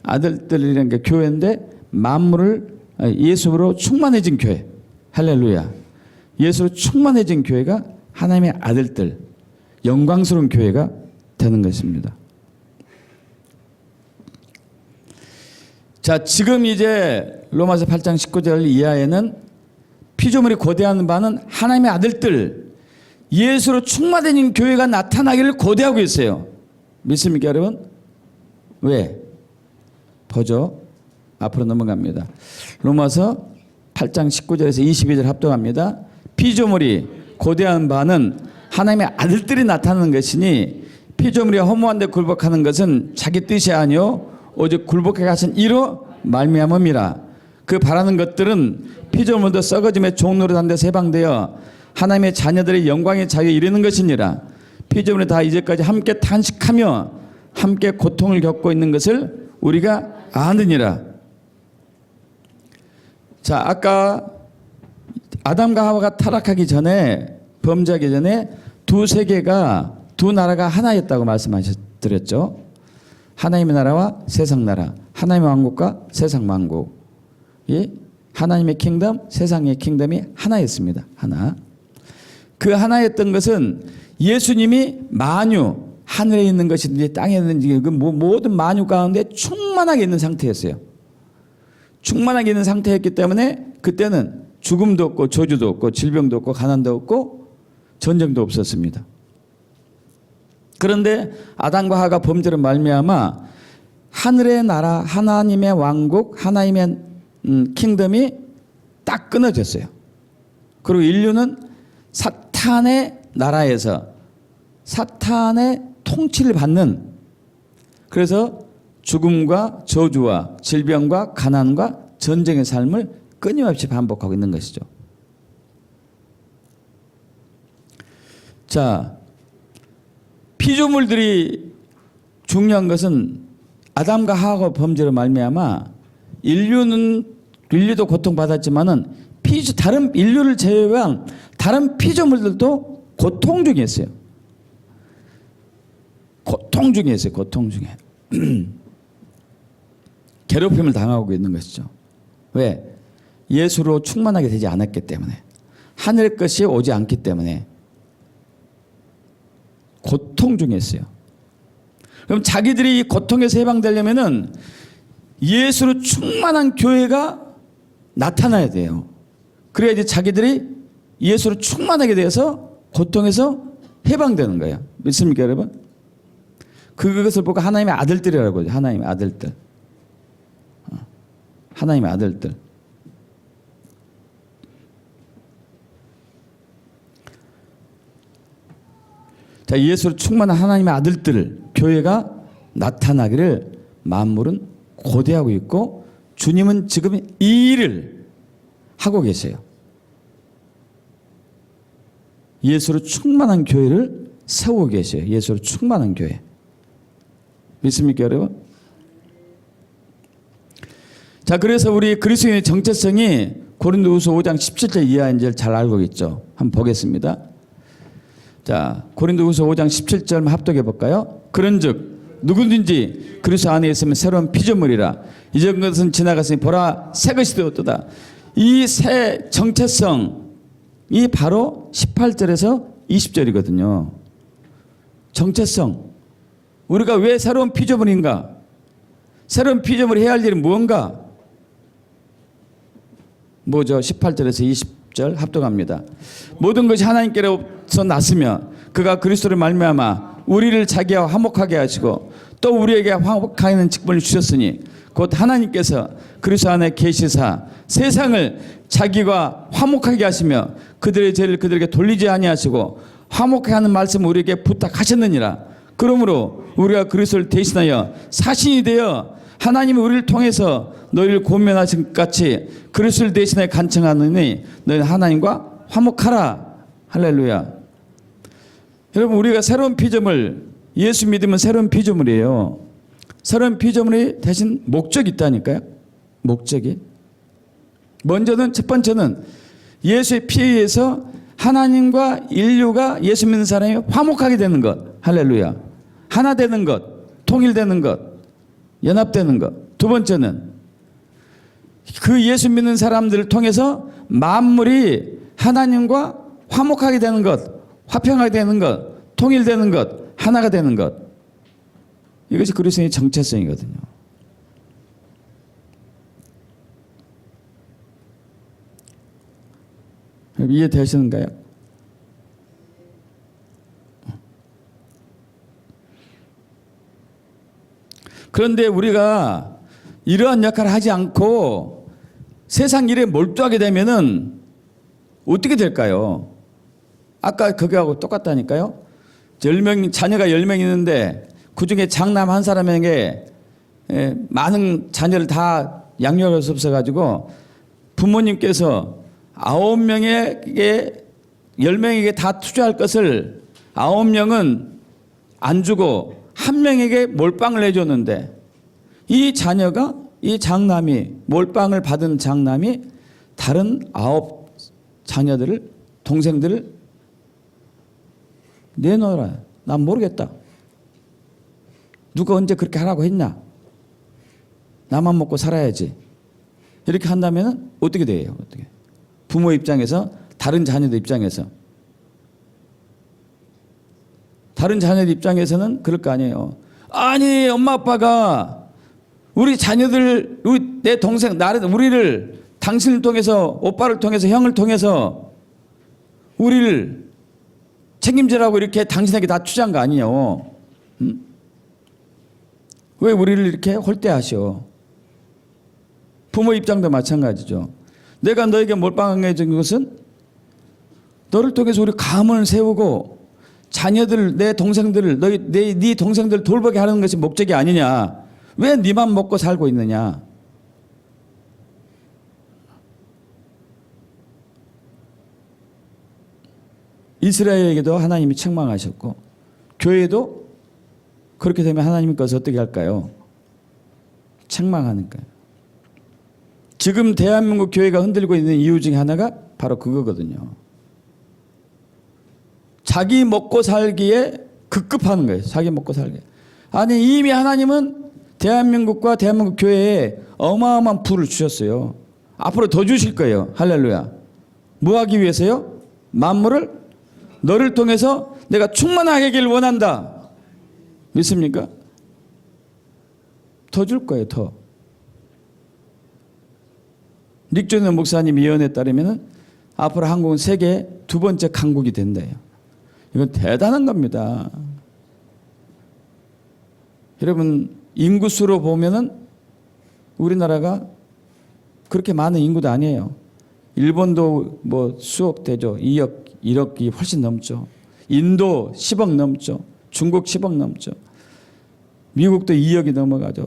아들들이라는 게 교회인데 만물을 예수로 충만해진 교회. 할렐루야. 예수로 충만해진 교회가 하나님의 아들들, 영광스러운 교회가 되는 것입니다. 자, 지금 이제 로마서 8장 19절 이하에는 피조물이 고대하는 바는 하나님의 아들들, 예수로 충만해진 교회가 나타나기를 고대하고 있어요. 믿습니까, 여러분? 왜? 보죠. 앞으로 넘어갑니다. 로마서 8장 19절에서 22절 합독합니다. 피조물이 고대한 바는 하나님의 아들들이 나타나는 것이니 피조물이 허무한 데 굴복하는 것은 자기 뜻이 아니요 오직 굴복하게 하신 이로 말미암음이라. 그 바라는 것들은 피조물도 썩어짐의 종노릇한 데서 해방되어 하나님의 자녀들의 영광의 자유에 이르는 것이니라. 피조물이 다 이제까지 함께 탄식하며 함께 고통을 겪고 있는 것을 우리가 아느니라. 자, 아까 아담과 하와가 타락하기 전에, 범죄하기 전에 두 세계가, 두 나라가 하나였다고 말씀하셨죠. 하나님의 나라와 세상 나라, 하나님의 왕국과 세상 왕국. 하나님의 킹덤, 세상의 킹덤이 하나였습니다. 하나. 그 하나였던 것은 예수님이 만유, 하늘에 있는 것이든지 땅에 있는지 그 모든 만유 가운데 충만하게 있는 상태였어요. 충만하게 있는 상태였기 때문에 그때는 죽음도 없고 저주도 없고 질병도 없고 가난도 없고 전쟁도 없었습니다. 그런데 아담과 하와가 범죄로 말미암아 하늘의 나라, 하나님의 왕국, 하나님의 킹덤이 딱 끊어졌어요. 그리고 인류는 사탄의 나라에서 사탄의 통치를 받는, 그래서 죽음과 저주와 질병과 가난과 전쟁의 삶을 끊임없이 반복하고 있는 것이죠. 자, 피조물들이 중요한 것은 아담과 하와가 범죄로 말미암아 인류도 고통받았지만은 다른 인류를 제외한 다른 피조물들도 고통 중에 있어요. 고통 중에 있어요. 고통 중에. 괴롭힘을 당하고 있는 것이죠. 왜? 예수로 충만하게 되지 않았기 때문에, 하늘의 것이 오지 않기 때문에 고통 중에 있어요. 그럼 자기들이 고통에서 해방되려면은 예수로 충만한 교회가 나타나야 돼요. 그래야지 자기들이 예수로 충만하게 돼서 고통에서 해방되는 거예요. 믿습니까, 여러분? 그것을 보고 하나님의 아들들이라고 하죠. 하나님의 아들들. 하나님의 아들들. 자, 예수로 충만한 하나님의 아들들, 교회가 나타나기를 만물은 고대하고 있고, 주님은 지금 이 일을 하고 계세요. 예수로 충만한 교회를 세우고 계세요. 예수로 충만한 교회. 믿습니까, 여러분? 자, 그래서 우리 그리스도인의 정체성이 고린도후서 5장 17절 이하인지를 잘 알고 있죠. 한번 보겠습니다. 자, 고린도후서 5장 17절 합독해 볼까요? 그런즉 누구든지 그리스도 안에 있으면 새로운 피조물이라 이전 것은 지나갔으니 보라 새 것이 되었도다. 이 새 정체성이 바로 18절에서 20절이거든요. 정체성. 우리가 왜 새로운 피조물인가? 새로운 피조물이 해야 할 일은 무언가? 뭐죠? 18절에서 20절 합독합니다. 모든 것이 하나님께로서 났으며 그가 그리스도를 말미암아 우리를 자기와 화목하게 하시고 또 우리에게 화목하는 직분을 주셨으니 곧 하나님께서 그리스도 안에 계시사 세상을 자기와 화목하게 하시며 그들의 죄를 그들에게 돌리지 아니하시고 화목하게 하는 말씀을 우리에게 부탁하셨느니라. 그러므로 우리가 그리스도를 대신하여 사신이 되어 하나님이 우리를 통해서 너희를 권면하신 것 같이 그리스도를 대신하여 간청하느니 너희는 하나님과 화목하라. 할렐루야. 여러분, 우리가 새로운 피조물, 예수 믿으면 새로운 피조물이에요. 새로운 피조물이 대신 목적이 있다니까요. 목적이. 먼저는 첫 번째는 예수의 피에 의해서 하나님과 인류가 예수 믿는 사람이 화목하게 되는 것. 할렐루야. 하나 되는 것, 통일되는 것, 연합되는 것. 두 번째는 그 예수 믿는 사람들을 통해서 만물이 하나님과 화목하게 되는 것, 화평하게 되는 것, 통일되는 것, 하나가 되는 것. 이것이 그리스도의 정체성이거든요. 이해되시는가요? 그런데 우리가 이러한 역할을 하지 않고 세상 일에 몰두하게 되면은 어떻게 될까요? 아까 그거하고 똑같다니까요. 10명, 자녀가 10명 있는데 그 중에 장남 한 사람에게 많은 자녀를 다 양육할 수 없어가지고 부모님께서 9명에게 10명에게 다 투자할 것을 9명은 안 주고 1명에게 몰빵을 해줬는데 이 자녀가, 이 장남이, 몰빵을 받은 장남이 다른 9 자녀들을, 동생들을 내놓으라. 난 모르겠다. 누가 언제 그렇게 하라고 했냐? 나만 먹고 살아야지. 이렇게 한다면 어떻게 돼요? 어떻게? 부모 입장에서, 다른 자녀들 입장에서. 다른 자녀들 입장에서는 그럴 거 아니에요. 아니, 엄마 아빠가 우리 자녀들, 내 동생, 우리를 당신을 통해서, 오빠를 통해서, 형을 통해서 우리를 책임지라고 이렇게 당신에게 다 투자한 거 아니에요. 응? 왜 우리를 이렇게 홀대하셔? 부모 입장도 마찬가지죠. 내가 너에게 몰빵해 준 것은 너를 통해서 우리 가문을 세우고 자녀들, 내 동생들을, 네 동생들을 돌보게 하는 것이 목적이 아니냐? 왜 네만 먹고 살고 있느냐? 이스라엘에게도 하나님이 책망하셨고 교회도 그렇게 되면 하나님께서 어떻게 할까요? 책망하니까요. 지금 대한민국 교회가 흔들고 있는 이유 중에 하나가 바로 그거거든요. 자기 먹고 살기에 급급하는 거예요. 자기 먹고 살기. 아니, 이미 하나님은 대한민국과 대한민국 교회에 어마어마한 부를 주셨어요. 앞으로 더 주실 거예요. 할렐루야. 뭐 하기 위해서요? 만물을 너를 통해서 내가 충만하게 하기를 원한다. 믿습니까? 더 줄 거예요. 더. 닉존 목사님 예언에 따르면 앞으로 한국은 세계 두 번째 강국이 된대요. 이건 대단한 겁니다. 여러분, 인구수로 보면은 우리나라가 그렇게 많은 인구도 아니에요. 일본도 뭐 수억 되죠. 2억, 1억이 훨씬 넘죠. 인도 10억 넘죠. 중국 10억 넘죠. 미국도 2억이 넘어가죠.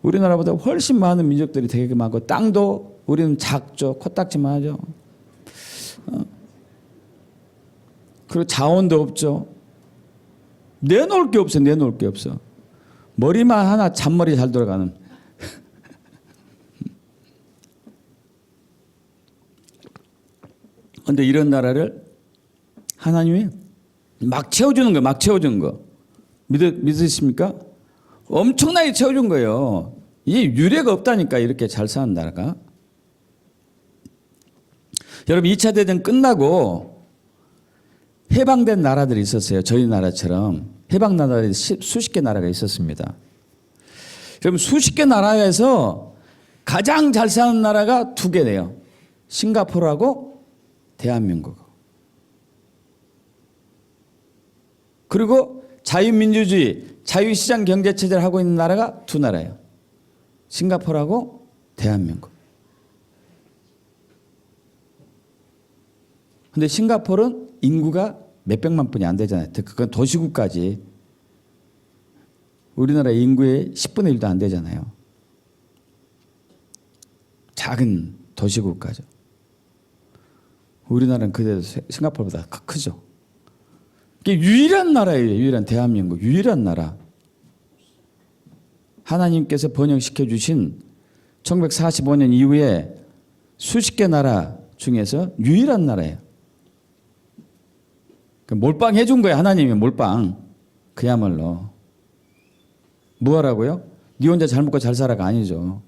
우리나라보다 훨씬 많은 민족들이 되게 많고 땅도 우리는 작죠. 코딱지만 하죠. 그리고 자원도 없죠. 내놓을 게 없어. 내놓을 게 없어. 머리만 하나 잔머리 잘 돌아가는. 그런데 이런 나라를 하나님이 막 채워주는 거예요. 막 채워주는 거. 믿으십니까? 엄청나게 채워준 거예요. 이게 유례가 없다니까, 이렇게 잘 사는 나라가. 여러분, 2차 대전 끝나고 해방된 나라들이 있었어요. 저희 나라처럼. 해방 나라들이 수십 개 나라가 있었습니다. 여러분, 수십 개 나라에서 가장 잘 사는 나라가 두 개네요. 싱가포르하고 대한민국. 그리고 자유민주주의, 자유시장 경제체제를 하고 있는 나라가 두 나라예요. 싱가포르하고 대한민국. 근데 싱가포르는 인구가 몇백만 분이 안 되잖아요. 그건 도시국가지. 우리나라 인구의 10분의 1도 안 되잖아요. 작은 도시국가죠. 우리나라는 그래도 싱가포르보다 크죠. 이게 유일한 나라예요. 유일한 대한민국. 유일한 나라. 하나님께서 번영시켜 주신 1945년 이후에 수십 개 나라 중에서 유일한 나라예요. 몰빵 해준 거예요. 하나님이 몰빵. 그야말로. 뭐하라고요? 네 혼자 잘 먹고 잘 살아가 아니죠.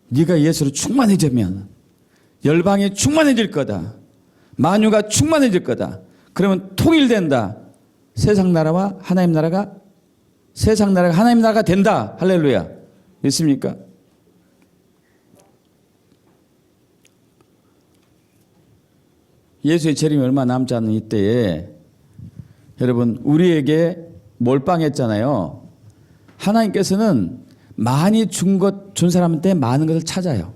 네가 예수로 충만해지면 열방이 충만해질 거다. 만유가 충만해질 거다. 그러면 통일된다. 세상 나라와 하나님 나라가 세상 나라가 하나님 나라가 된다. 할렐루야. 믿습니까? 예수의 재림이 얼마 남지 않은 이때에 여러분 우리에게 몰빵했잖아요. 하나님께서는 많이 준 사람한테 많은 것을 찾아요.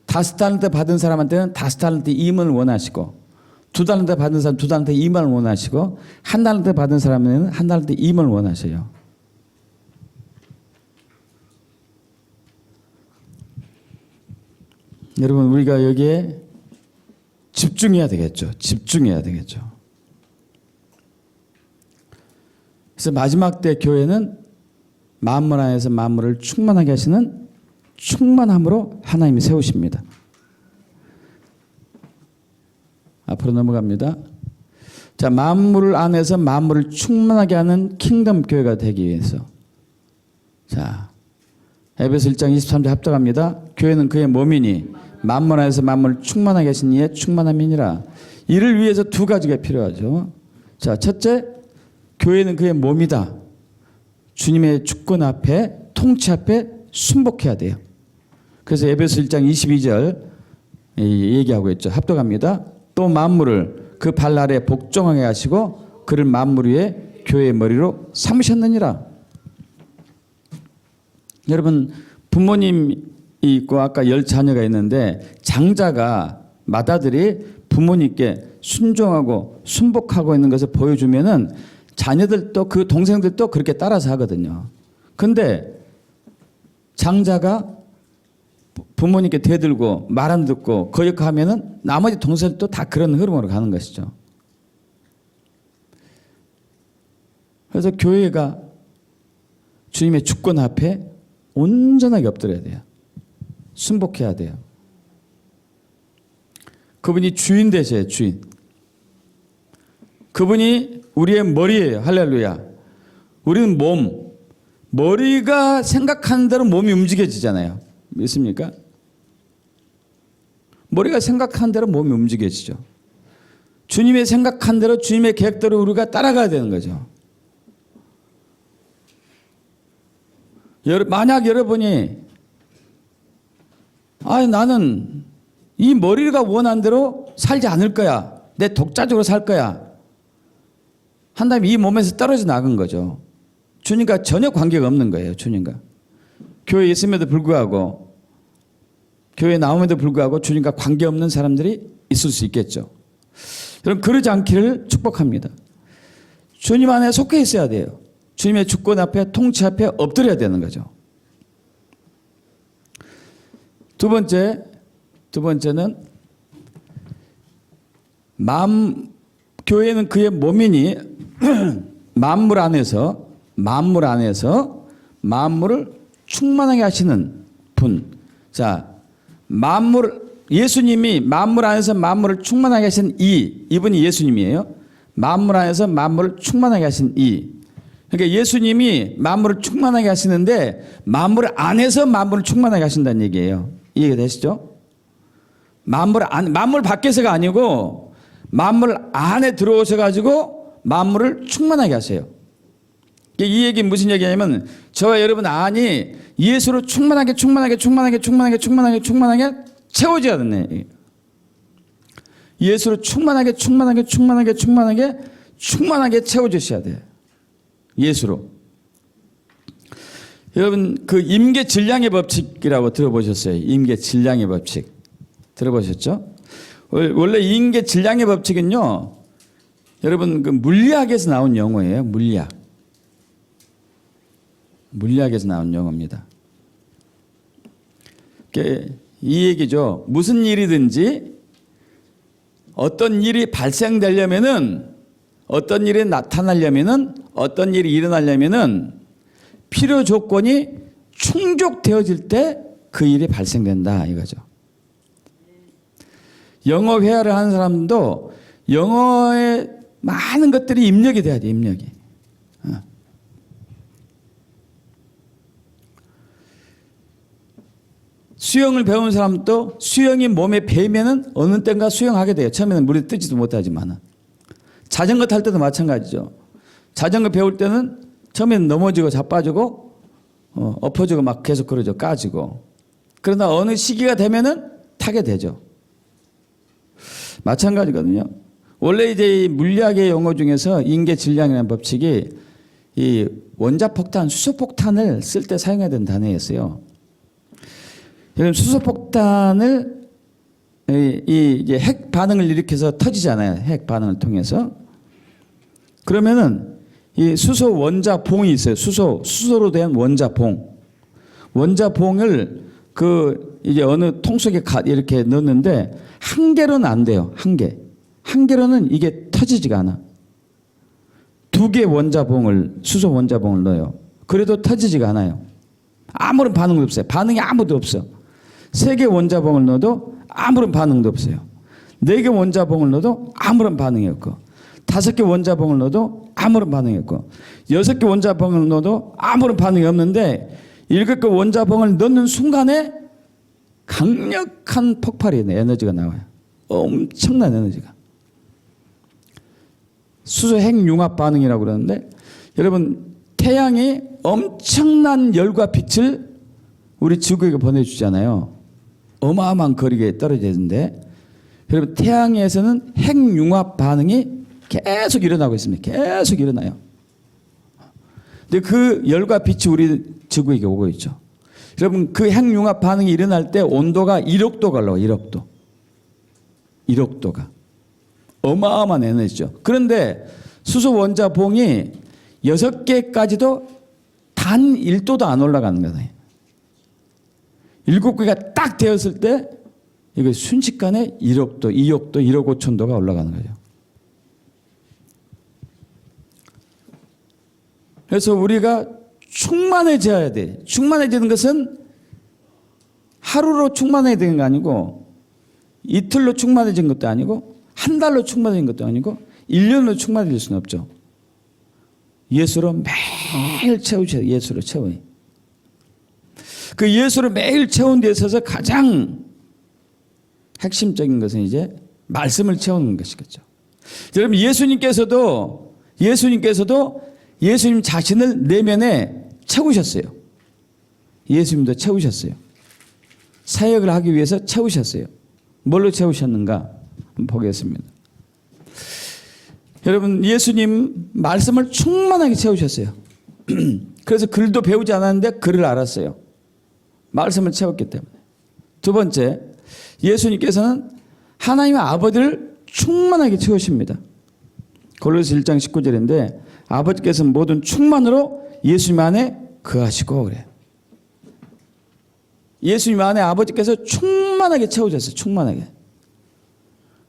5달란트 받은 사람한테는 5달란트 임을 원하시고 2달란트 받은 사람 2달란트 임을 원하시고 1달란트 받은 사람에는 1달란트 임을 원하셔요. 여러분 우리가 여기에 집중해야 되겠죠. 집중해야 되겠죠. 그래서 마지막 때 교회는 만물 안에서 만물을 충만하게 하시는 충만함으로 하나님이 세우십니다. 앞으로 넘어갑니다. 자, 만물 안에서 만물을 충만하게 하는 킹덤 교회가 되기 위해서. 자, 에베소 1장 23절 합독합니다. 교회는 그의 몸이니 만물 안에서 만물을 충만하게 하신 이의 충만함이니라. 이를 위해서 두 가지가 필요하죠. 자, 첫째, 교회는 그의 몸이다. 주님의 주권 앞에, 통치 앞에 순복해야 돼요. 그래서 에베소 1장 22절 얘기하고 있죠. 합독합니다. 또 만물을 그 발 아래 복종하게 하시고 그를 만물 위에 교회의 머리로 삼으셨느니라. 여러분 부모님이 있고 아까 10자녀가 있는데 장자가 맏아들이 부모님께 순종하고 순복하고 있는 것을 보여주면은 자녀들도 그 동생들도 그렇게 따라서 하거든요. 근데 장자가 부모님께 대들고 말 안 듣고 거역하면은 나머지 동생들도 다 그런 흐름으로 가는 것이죠. 그래서 교회가 주님의 주권 앞에 온전하게 엎드려야 돼요. 순복해야 돼요. 그분이 주인 되셔요. 주인. 그분이 우리의 머리예요. 할렐루야. 우리는 몸. 머리가 생각하는 대로 몸이 움직여지잖아요. 믿습니까? 머리가 생각한 대로 몸이 움직여지죠. 주님의 생각한 대로 주님의 계획대로 우리가 따라가야 되는 거죠. 만약 여러분이 나는 이 머리가 원한 대로 살지 않을 거야. 내 독자적으로 살 거야. 한 다음에 이 몸에서 떨어져 나간 거죠. 주님과 전혀 관계가 없는 거예요. 주님과. 교회에 있음에도 불구하고, 교회에 나옴에도 불구하고 주님과 관계없는 사람들이 있을 수 있겠죠. 여러분, 그러지 않기를 축복합니다. 주님 안에 속해 있어야 돼요. 주님의 주권 앞에, 통치 앞에 엎드려야 되는 거죠. 두 번째는 교회는 그의 몸이니 만물 안에서 만물을 충만하게 하시는 분. 자, 예수님이 만물 안에서 만물을 충만하게 하신 이분이 예수님이에요. 만물 안에서 만물을 충만하게 하신 그러니까 예수님이 만물을 충만하게 하시는데 만물 안에서 만물을 충만하게 하신다는 얘기예요. 이해가 되시죠? 만물 밖에서가 아니고 만물 안에 들어오셔가지고 만물을 충만하게 하세요. 이 얘기 무슨 얘기냐면 저와 여러분 안이 예수로 충만하게 채워져야 되네. 예수로 충만하게 채워주셔야 돼요. 예수로. 여러분 그 임계 질량의 법칙이라고 들어보셨어요? 임계 질량의 법칙 들어보셨죠? 원래 임계 질량의 법칙은요, 여러분 그 물리학에서 나온 용어예요. 물리학에서 나온 용어입니다. 이 얘기죠. 무슨 일이든지 어떤 일이 발생되려면은, 어떤 일이 나타나려면은, 어떤 일이 일어나려면은 필요 조건이 충족되어질 때 그 일이 발생된다 이거죠. 영어 회화를 하는 사람도 영어에 많은 것들이 입력이 돼야 돼. 입력이. 수영을 배운 사람도 수영이 몸에 배이면은 어느 때인가 수영하게 돼요. 처음에는 물에 뜨지도 못하지만. 자전거 탈 때도 마찬가지죠. 자전거 배울 때는 처음에는 넘어지고 자빠지고 엎어지고 막 계속 그러죠. 까지고. 그러나 어느 시기가 되면은 타게 되죠. 마찬가지거든요. 원래 이제 이 물리학의 용어 중에서 인계 질량이라는 법칙이 이 원자폭탄, 수소폭탄을 쓸 때 사용해야 되는 단어였어요. 여러분 수소폭탄을 이제 핵 반응을 일으켜서 터지잖아요. 핵 반응을 통해서. 그러면은 이 수소 원자봉이 있어요. 수소로 된 원자봉. 원자봉을 그 이제 어느 통 속에 이렇게 넣는데 한 개로는 안 돼요. 한 개로는 이게 터지지가 않아. 두 개 수소 원자봉을 넣어요. 그래도 터지지가 않아요. 아무런 반응도 없어요. 반응이 아무도 없어. 3개 원자봉을 넣어도 아무런 반응도 없어요. 4개 원자봉을 넣어도 아무런 반응이 없고, 5개 원자봉을 넣어도 아무런 반응이 없고, 6개 원자봉을 넣어도 아무런 반응이 없는데 7개 원자봉을 넣는 순간에 강력한 폭발이 에너지가 나와요. 엄청난 에너지가. 수소 핵융합 반응이라고 그러는데, 여러분 태양이 엄청난 열과 빛을 우리 지구에게 보내주잖아요. 어마어마한 거리에 떨어져 있는데, 여러분 태양에서는 핵융합 반응이 계속 일어나고 있습니다. 계속 일어나요. 근데 그 열과 빛이 우리 지구에게 오고 있죠. 여러분 그 핵융합 반응이 일어날 때 온도가 1억도가 올라와요. 1억도가. 어마어마한 에너지죠. 그런데 수소 원자봉이 6개까지도 단 1도도 안 올라가는 거예요. 7개가 딱 되었을 때 이거 순식간에 1억도, 2억도, 1억 5천도가 올라가는 거죠. 그래서 우리가 충만해져야 돼. 충만해지는 것은 하루로 충만해지는 거 아니고, 이틀로 충만해진 것도 아니고, 한 달로 충만해진 것도 아니고, 1년으로 충만해질 수는 없죠. 예수로 매일 채우셔야 돼요. 예수로 채워요. 그 예수를 매일 채우는 데 있어서 가장 핵심적인 것은 이제 말씀을 채우는 것이겠죠. 여러분 예수님께서도 예수님 자신을 내면에 채우셨어요. 예수님도 채우셨어요. 사역을 하기 위해서 채우셨어요. 뭘로 채우셨는가? 한번 보겠습니다. 여러분, 예수님 말씀을 충만하게 채우셨어요. 그래서 글도 배우지 않았는데 글을 알았어요. 말씀을 채웠기 때문에. 두 번째, 예수님께서는 하나님의 아버지를 충만하게 채우십니다. 골로새 1장 19절인데 아버지께서는 모든 충만으로 예수님 안에 거하시고 그래요. 예수님 안에 아버지께서 충만하게 채워졌어요. 충만하게.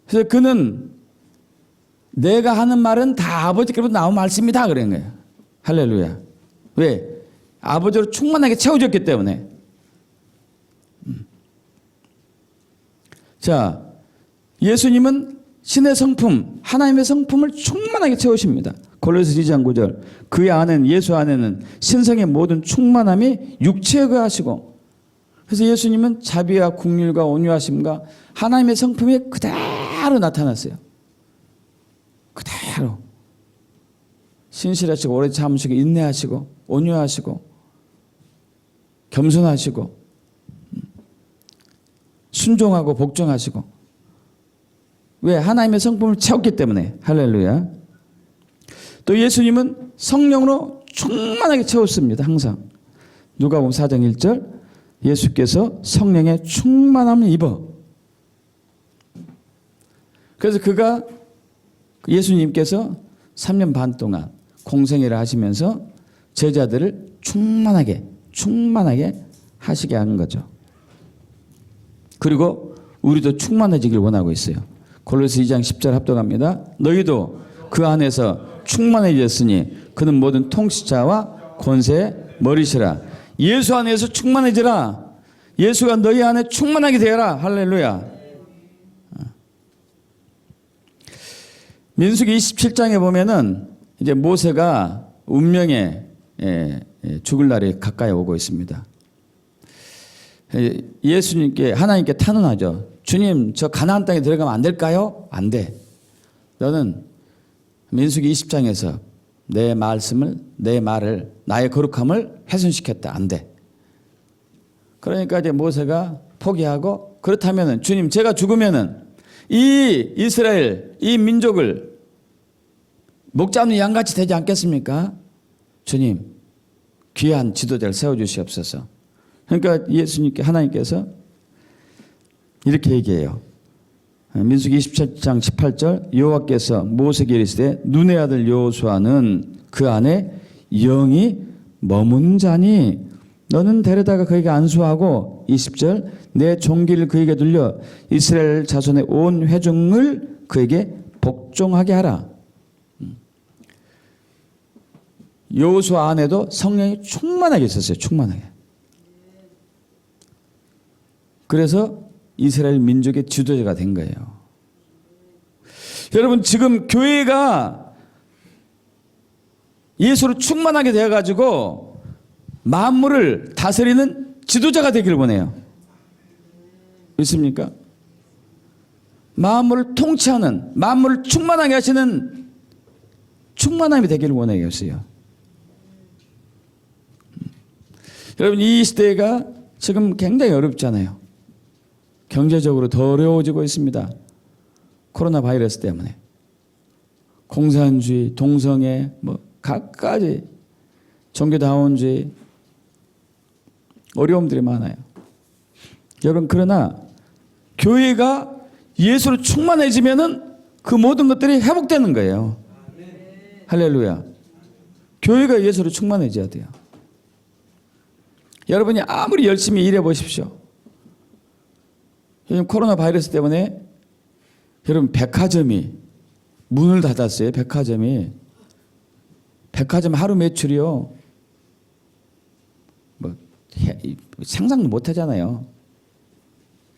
그래서 그는 내가 하는 말은 다 아버지께로부터 나온 말씀이다 그런 거예요. 할렐루야. 왜? 아버지로 충만하게 채워졌기 때문에. 자, 예수님은 신의 성품, 하나님의 성품을 충만하게 채우십니다. 골로새 2장 9절. 그의 안에는, 예수 안에는 신성의 모든 충만함이 육체에 거하시고. 그래서 예수님은 자비와 긍휼과 온유하심과 하나님의 성품이 그대로 나타났어요. 그대로. 신실하시고 오래 참으시고 인내하시고 온유하시고 겸손하시고 순종하고 복종하시고. 왜? 하나님의 성품을 채웠기 때문에. 할렐루야. 또 예수님은 성령으로 충만하게 채웠습니다. 항상. 누가복음 4장 1절. 예수께서 성령의 충만함을 입어. 그래서 그가 예수님께서 3년 반 동안 공생애를 하시면서 제자들을 충만하게 하시게 한 거죠. 그리고 우리도 충만해지길 원하고 있어요. 골로새 2장 10절 합독합니다. 너희도 그 안에서 충만해졌으니 그는 모든 통치자와 권세의 머리시라. 예수 안에서 충만해지라. 예수가 너희 안에 충만하게 되어라. 할렐루야. 민수기 27장에 보면은 이제 모세가 운명에 죽을 날이 가까이 오고 있습니다. 예수님께, 하나님께 탄원하죠. 주님, 저 가나안 땅에 들어가면 안 될까요? 안 돼. 너는 민수기 20장에서 내 말을, 나의 거룩함을 훼손시켰다. 안 돼. 그러니까 이제 모세가 포기하고, 그렇다면은 주님, 제가 죽으면은 이 이스라엘, 이 민족을 목자 없는 양같이 되지 않겠습니까? 주님, 귀한 지도자를 세워주시옵소서. 그러니까 예수님께, 하나님께서 이렇게 얘기해요. 민수기 27장 18절. 여호와께서 모세에게 이르시되 눈의 아들 여호수아는 그 안에 영이 머문 자니 너는 데려다가 그에게 안수하고 20절. 내 종기를 그에게 들려 이스라엘 자손의 온 회중을 그에게 복종하게 하라. 여호수아 안에도 성령이 충만하게 있었어요. 충만하게. 그래서 이스라엘 민족의 지도자가 된 거예요. 여러분, 지금 교회가 예수로 충만하게 되어가지고 만물을 다스리는 지도자가 되기를 원해요. 있습니까? 만물을 통치하는, 만물을 충만하게 하시는 충만함이 되기를 원하겠어요. 여러분, 이 시대가 지금 굉장히 어렵잖아요. 경제적으로 더 어려워지고 있습니다. 코로나 바이러스 때문에. 공산주의, 동성애, 각가지 종교다원주의 어려움들이 많아요. 여러분, 그러나 교회가 예수로 충만해지면은 그 모든 것들이 회복되는 거예요. 할렐루야. 교회가 예수로 충만해져야 돼요. 여러분이 아무리 열심히 일해 보십시오. 요즘 코로나 바이러스 때문에 여러분 백화점이 문을 닫았어요. 백화점 하루 매출이요. 상상도 못 하잖아요.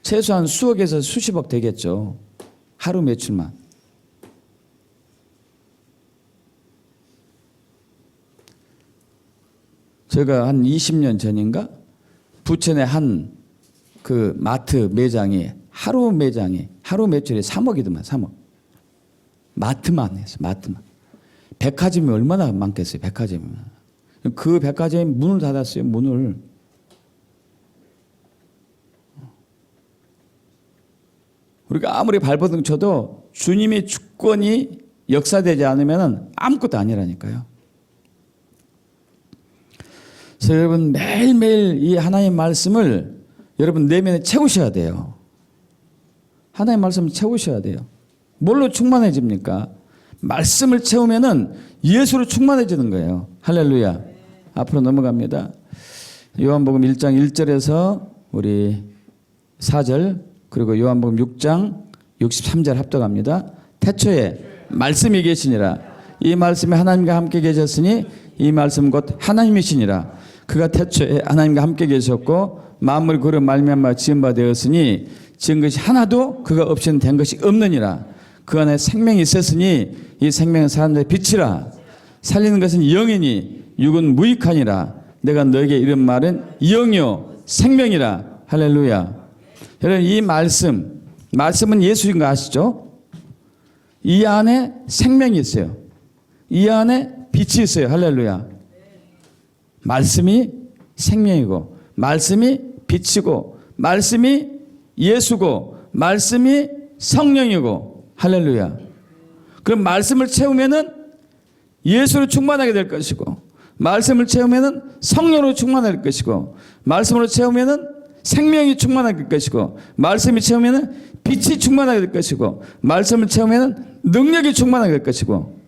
최소한 수억에서 수십억 되겠죠. 하루 매출만. 제가 한 20년 전인가 부천의 한 그 마트 매장이 하루 매출이 3억이더만 3억. 마트만 해서 마트만. 백화점이 얼마나 많겠어요. 백화점이면. 그 백화점이 문을 닫았어요. 문을. 우리가 아무리 발버둥 쳐도 주님의 주권이 역사되지 않으면 아무것도 아니라니까요. 그래서 여러분 매일매일 이 하나님의 말씀을 여러분 내면에 채우셔야 돼요. 하나님의 말씀을 채우셔야 돼요. 뭘로 충만해집니까? 말씀을 채우면은 예수로 충만해지는 거예요. 할렐루야. 앞으로 넘어갑니다. 요한복음 1장 1절에서 우리 4절 그리고 요한복음 6장 63절 합독합니다. 태초에 말씀이 계시니라. 이 말씀이 하나님과 함께 계셨으니 이 말씀 곧 하나님이시니라. 그가 태초에 하나님과 함께 계셨고 만물이 그로 말미암아 지은 바 되었으니 지은 것이 하나도 그가 없이는 된 것이 없느니라. 그 안에 생명이 있었으니 이 생명은 사람들의 빛이라. 살리는 것은 영이니 육은 무익하니라. 내가 너에게 이런 말은 영이요 생명이라. 할렐루야. 여러분 이 말씀은 예수인 거 아시죠? 이 안에 생명이 있어요. 이 안에 빛이 있어요. 할렐루야. 말씀이 생명이고 말씀이 빛이고 말씀이 예수고 말씀이 성령이고 할렐루야. 그럼 말씀을 채우면은 예수로 충만하게 될 것이고 말씀을 채우면은 성령으로 충만할 것이고 말씀으로 채우면은 생명이 충만하게 될 것이고 말씀이 채우면은 빛이 충만하게 될 것이고 말씀을 채우면은 능력이 충만하게 될 것이고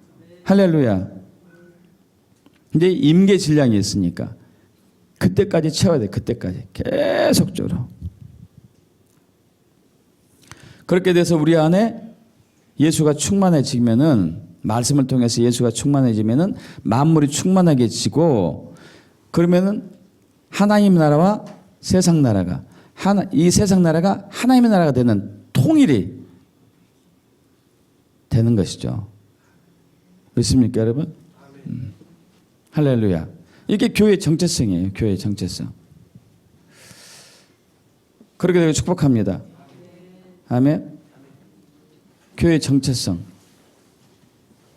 할렐루야. 이제 임계 질량이 있으니까 그때까지 채워야 돼. 그때까지 계속적으로. 그렇게 돼서 우리 안에 예수가 충만해지면은 말씀을 통해서 예수가 충만해지면은 만물이 충만하게 지고 그러면은 하나님 나라와 세상 나라가 이 세상 나라가 하나님의 나라가 되는 통일이 되는 것이죠. 믿습니까, 여러분? 할렐루야. 이게 교회의 정체성이에요. 교회의 정체성. 그렇게 되고 축복합니다. 아멘. 교회의 정체성.